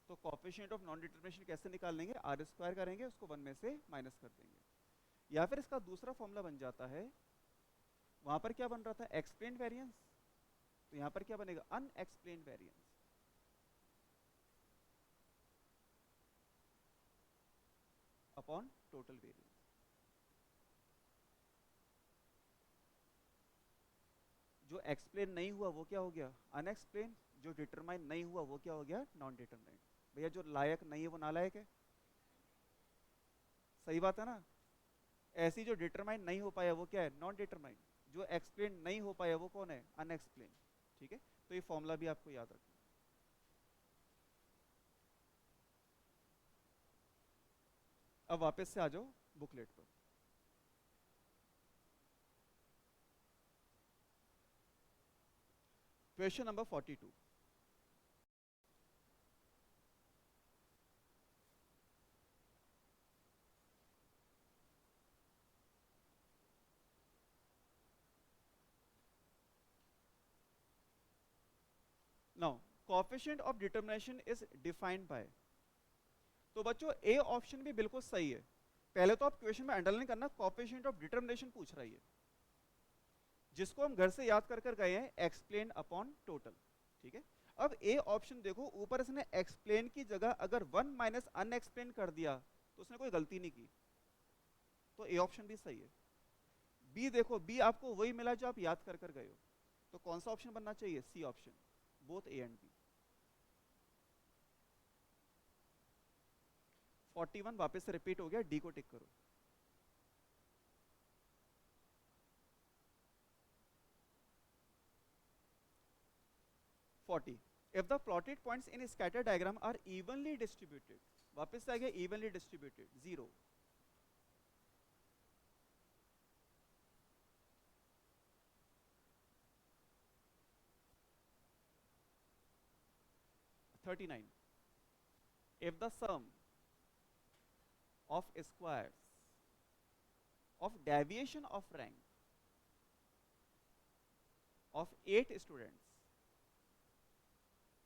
तो कोएफिशिएंट ऑफ नॉन डिटरमिनेशन कैसे निकाल लेंगे, आर स्क्वायर करेंगे, उसको 1 में से माइनस कर देंगे। या फिर इसका दूसरा फॉर्मूला बन जाता है, वहां पर क्या बन रहा था, एक्सप्लेन वेरिएंस, तो यहां पर क्या बनेगा, unexplained variance upon total variance. जो एक्सप्लेन नहीं हुआ वो क्या हो गया, अनएक्सप्लेन, जो डिटरमाइन नहीं हुआ वो क्या हो गया, नॉन डिटरमाइंड। भैया जो लायक नहीं है वो नालायक है, सही बात है ना। ऐसी जो डिटरमाइन नहीं हो पाया वो क्या है, नॉन डिटरमाइंड। जो एक्सप्लेन नहीं हो पाया वो कौन है, अनएक्सप्लेन। ठीक है, तो ये फॉर्मूला भी आपको याद रखना। अब वापस से आ जाओ बुकलेट पर। Question number 42। Now coefficient of determination is defined by, तो बच्चों ए ऑप्शन भी बिल्कुल सही है। पहले तो आप क्वेश्चन में अंडरलाइन करना, कोएफिशिएंट ऑफ डिटरमिनेशन पूछ रही है, जिसको हम घर से याद कर कर गए हैं, एक्सप्लेन अपॉन टोटल। ठीक है, अब ए ऑप्शन देखो, ऊपर इसने एक्सप्लेन की जगह अगर 1 माइनस अनएक्सप्लेन कर दिया तो उसने कोई गलती नहीं की, तो ए ऑप्शन भी सही है। बी देखो, बी आपको वही मिला जो आप याद कर कर गए हो, तो कौन सा ऑप्शन बनना चाहिए, C option, both A and B. 41 वापस से रिपीट हो गया, डी को टिक करो। If the plotted points in a scatter diagram are evenly distributed, वापस से आ गया evenly distributed, 0, 39, if the sum of squares of deviation of rank of 8 students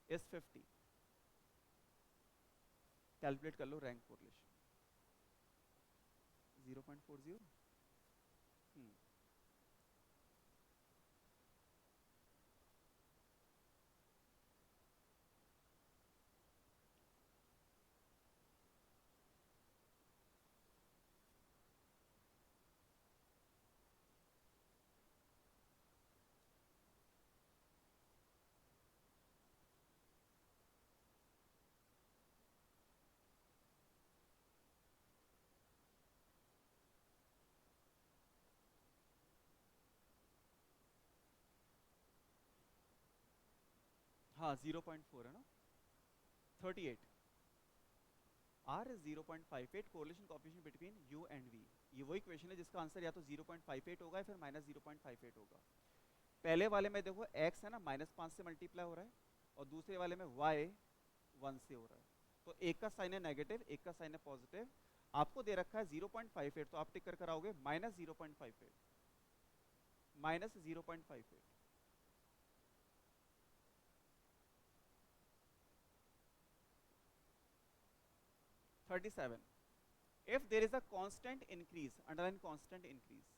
is 50, calculate कर लो रैंक कोरिलेशन, 0.40। हाँ 0.4 है ना, 38, R is 0.58 correlation coefficient between U and V। ये वही question है जिसका आंसर या तो 0.58 होगा या फिर माइनस 0.58 होगा। पहले वाले में देखो x है ना, -5 से मल्टीप्लाई हो रहा है, और दूसरे वाले में y 1 से हो रहा है। तो एक का साइन है नेगेटिव, एक का साइन है पॉजिटिव। आपको दे रखा है 0.58, तो आप टिक कर आओगे minus 0.58, minus 0.58। 37, if there is a constant increase, underline constant increase,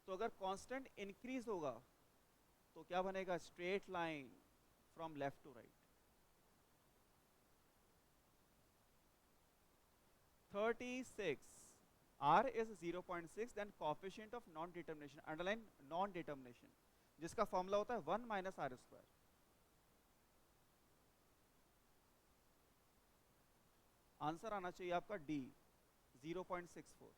तो अगर कांस्टेंट इंक्रीज होगा तो क्या बनेगा, straight line from left to right. 36, r is 0.6, then coefficient of non determination, underline non determination, जिसका फॉर्मूला होता है 1 माइनस आर स्क्वायर। आंसर आना चाहिए आपका डी, 0.64।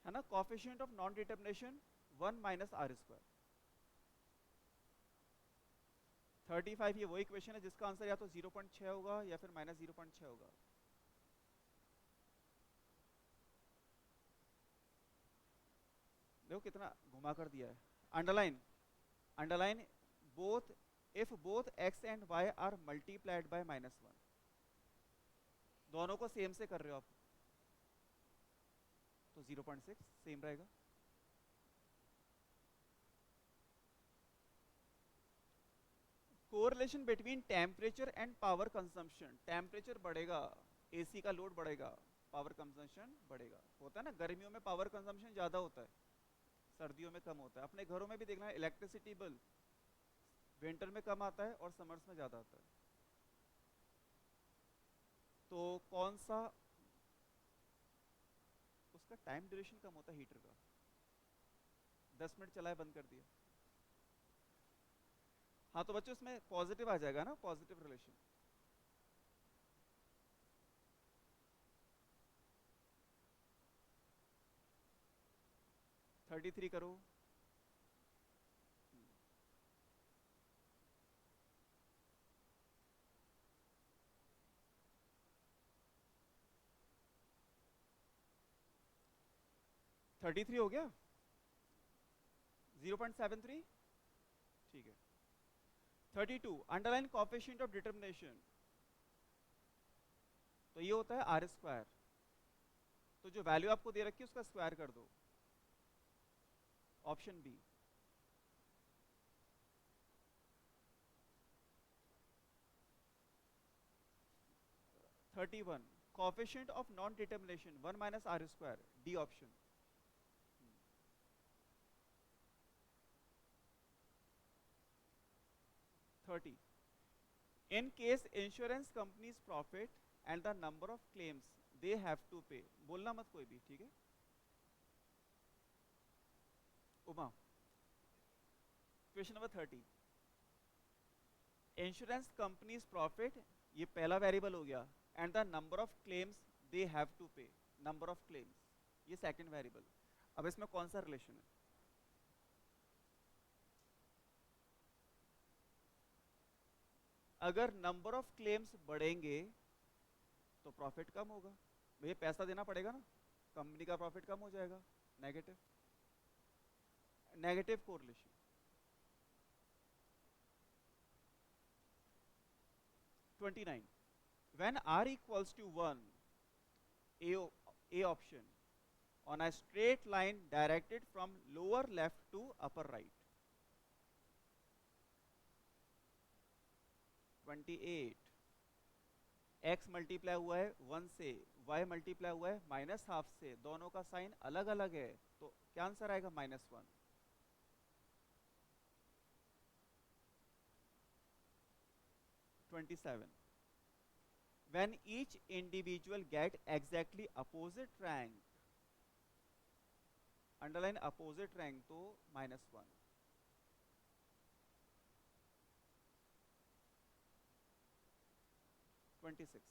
है ना, coefficient of non determination 1 minus R square. 35 ये वही क्वेश्चन है जिसका आंसर या तो 0.6 होगा या फिर माइनस 0.6 होगा। देखो कितना घुमा कर दिया है। Underline, underline both, if both x and y are multiplied by -1, दोनों को सेम से कर रहे हो आप तो 0.6 सेम रहेगा। Correlation between temperature and power consumption, temperature बढ़ेगा एसी का लोड बढ़ेगा, पावर कंजम्पशन बढ़ेगा। होता है ना, गर्मियों में पावर कंजम्पशन ज्यादा होता है, सर्दियों में कम होता है। अपने घरों में भी देखना, इलेक्ट्रिसिटी बिल विंटर में कम आता है और समर्स में ज्यादा आता है। तो कौन सा, उसका टाइम ड्यूरेशन कम होता है हीटर का, 10 मिनट चलाए बंद कर दिया। हाँ तो बच्चों इसमें पॉजिटिव आ जाएगा ना, पॉजिटिव रिलेशन। थर्टी थ्री करो। थर्टी थ्री हो गया, 0.73, ठीक है। 32, अंडरलाइन कोफिशिएंट ऑफ डिटर्मिनेशन, तो ये होता है आर स्क्वायर, तो जो वैल्यू आपको दे रखी है उसका स्क्वायर कर दो, option B. Thirty one, coefficient of non determination 1 minus R square, D option. 30, in case insurance companies profit and the number of claims they have to pay, बोलना मत कोई भी, ठीक है। Uma, question number 30, insurance companies profit, ये पहला variable हो गया, and the number of claims they have to pay, number of claims, ये सेकंड वेरिएबल। अब इसमें कौन सा रिलेशन है, अगर नंबर ऑफ क्लेम्स बढ़ेंगे तो प्रॉफिट कम होगा, भैया पैसा देना पड़ेगा ना, कंपनी का प्रॉफिट कम हो जाएगा, negative, negative correlation. Twenty nine, when r equals to 1, a option, on a straight line directed from lower left to upper right. 28, x multiply हुआ है 1 से, y मल्टीप्लाई हुआ है -12 से, दोनों का साइन अलग अलग है, तो क्या आंसर आएगा, -1। 27, when each individual get exactly opposite rank, underline opposite rank, तो -1। 26,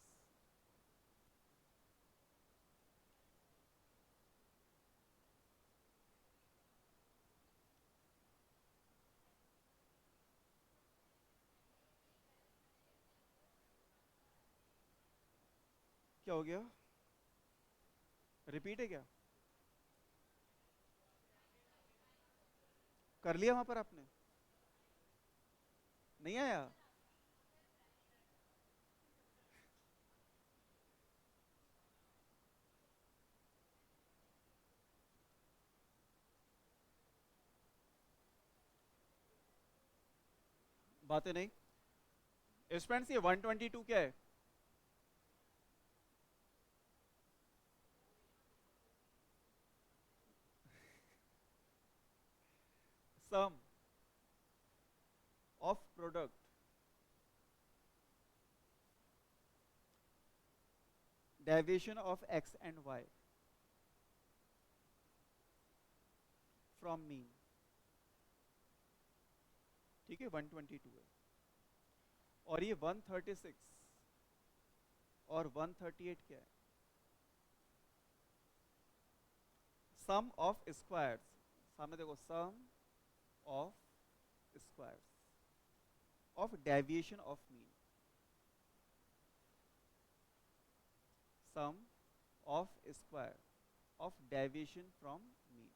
क्या हो गया, रिपीट है क्या, कर लिया वहां पर आपने, नहीं आया। बातें नहीं स्टूडेंट्स, ये 122 क्या है, sum of product deviation of x and Y from mean, ठीक है, 122 है। और ये 136 और 138 क्या है? सम ऑफ स्क्वायर्स, सामने देखो, sum of squares of deviation of mean, sum of square of deviation from mean.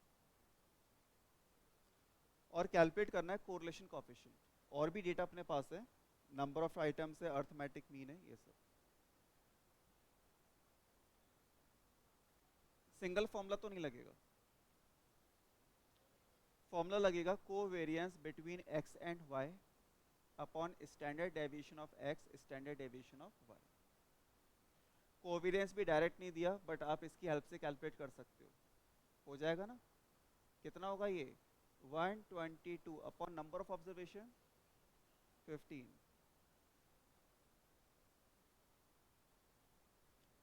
और कैलकुलेट करना है कोरिलेशन कोएफिशिएंट। और भी डेटा अपने पास है, नंबर ऑफ आइटम्स है, अर्थमेटिक मीन है, ये सब। सिंगल फॉर्मूला तो नहीं लगेगा, फॉर्मूला लगेगा covariance between X and Y upon standard deviation of X standard deviation of Y. Covariance भी डायरेक्ट नहीं दिया, बट आप इसकी हेल्प से कैलकुलेट कर सकते हो जाएगा ना? कितना होगा ये? 122 upon number of observation 15।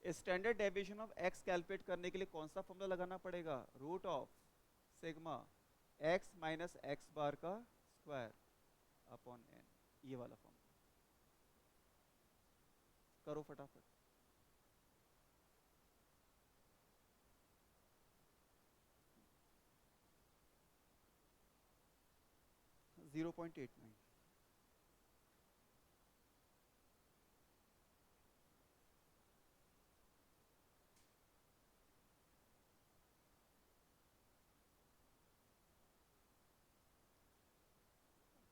Standard deviation of x calculate करने के लिए कौन सा फॉर्मूला लगाना पड़ेगा? Root of sigma x minus x bar का स्क्वायर अपॉन एन, ये वाला फॉर्मूला। करो फटाफट। Zero 0.89।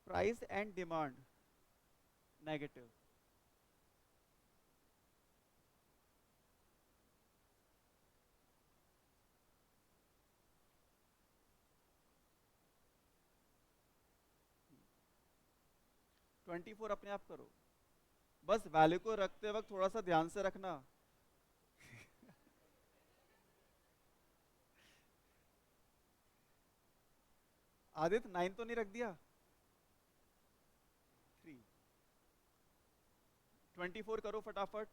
Price and demand negative, twenty four अपने आप करो, बस वैल्यू को रखते वक्त थोड़ा सा ध्यान से रखना। आदित्य 9 तो नहीं रख दिया? 3, 24 करो फटाफट।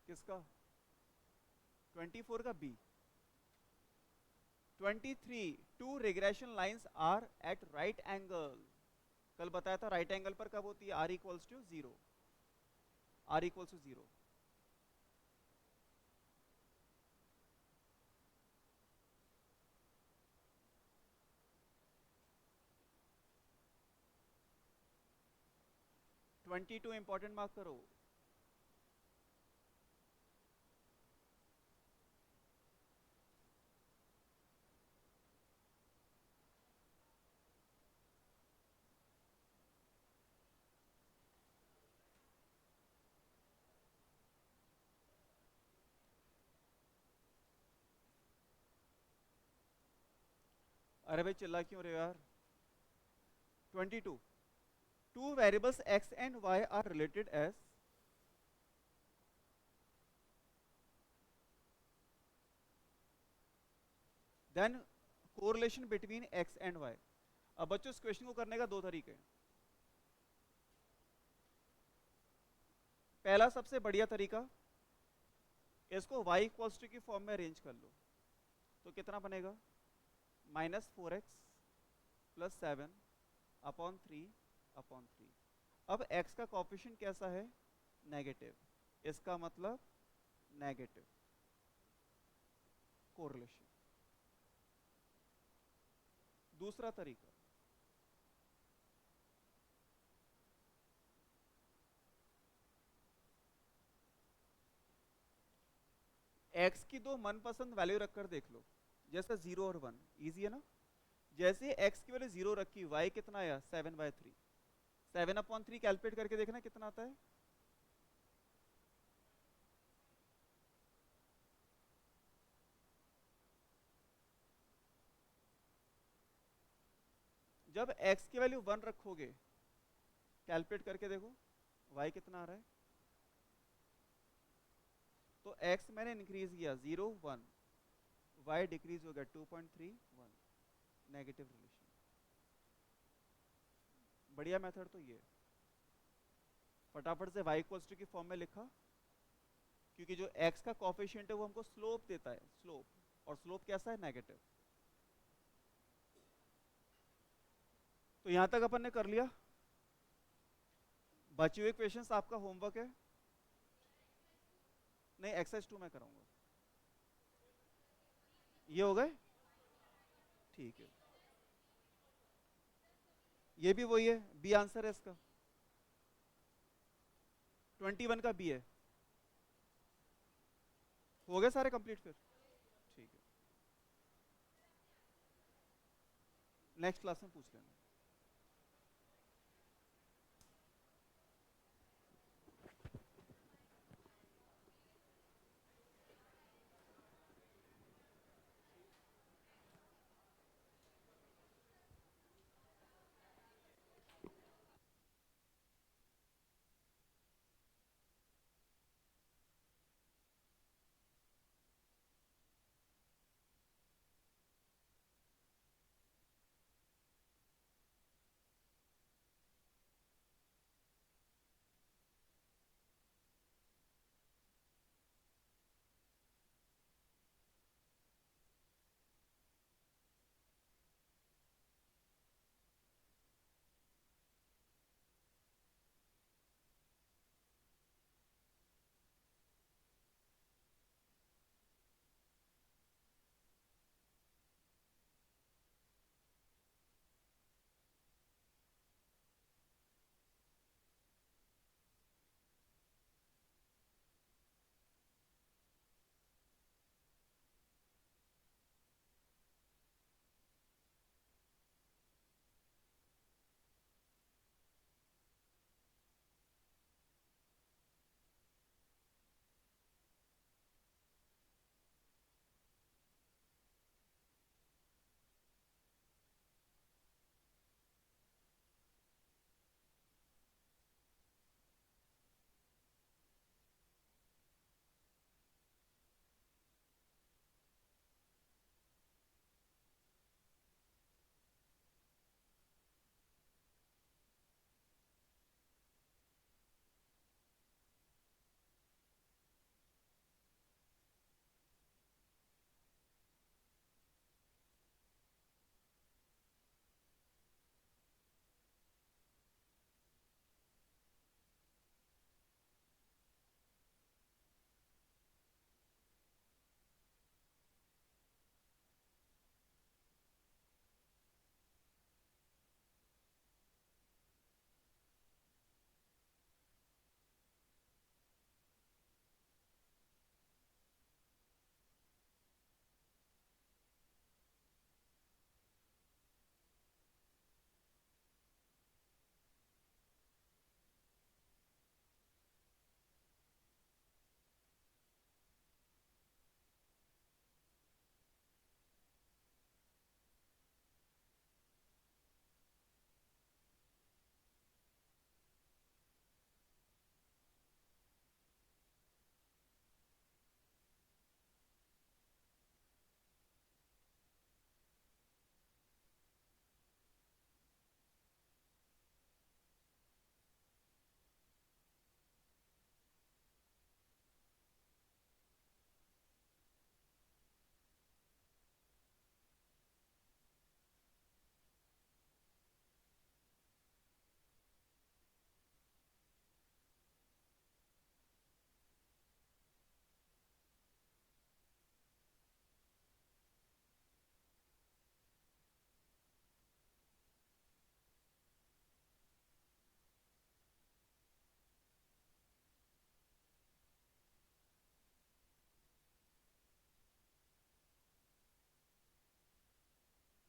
किसका? 24 का बी। 23, two regression lines are at right angle. कल बताया था राइट एंगल पर कब होती है? R equals to 0, R equals to 0। Twenty two important mark करो। अरे भाई चिल्ला क्यों रहे हो यार? 22, two variables x and y are related as then correlation between x and y। अब बच्चों इस क्वेश्चन को करने का दो तरीके हैं। पहला सबसे बढ़िया तरीका, इसको y इक्वल्स टू की फॉर्म में अरेंज कर लो, तो कितना बनेगा? -4x plus 7 upon 3 upon 3। अब x का कोएफिशिएंट कैसा है? नेगेटिव, इसका मतलब नेगेटिव कोरिलेशन। दूसरा तरीका, x की दो मनपसंद वैल्यू रखकर देख लो, जैसे 0 और 1, इजी है ना? जैसे x की वैल्यू 0 रखी, y कितना आया? 7/3। 7/3 कैलकुलेट करके देखना कितना आता है। जब x की वैल्यू 1 रखोगे, कैलकुलेट करके देखो y कितना आ रहा है। तो x मैंने इंक्रीज किया 0 1, y डिक्रीज हो गया 2.31, नेगेटिव रिलेशन। बढ़िया मेथड तो ये है। फटाफट से y इक्वल्स टू की फॉर्म में लिखा, क्योंकि जो x का कोफिशिएंट है वो हमको स्लोप देता है, स्लोप, और स्लोप कैसा है, नेगेटिव। तो यहां तक अपन ने कर लिया। बचे हुए क्वेश्चंस आपका होमवर्क है। नहीं, एक्सरसाइज 2 मैं कराऊंगा। ये हो गए, ठीक है। ये भी वही है, बी आंसर है इसका, 21 का बी है। हो गए सारे कंप्लीट फिर, ठीक है। नेक्स्ट क्लास में पूछ लेना।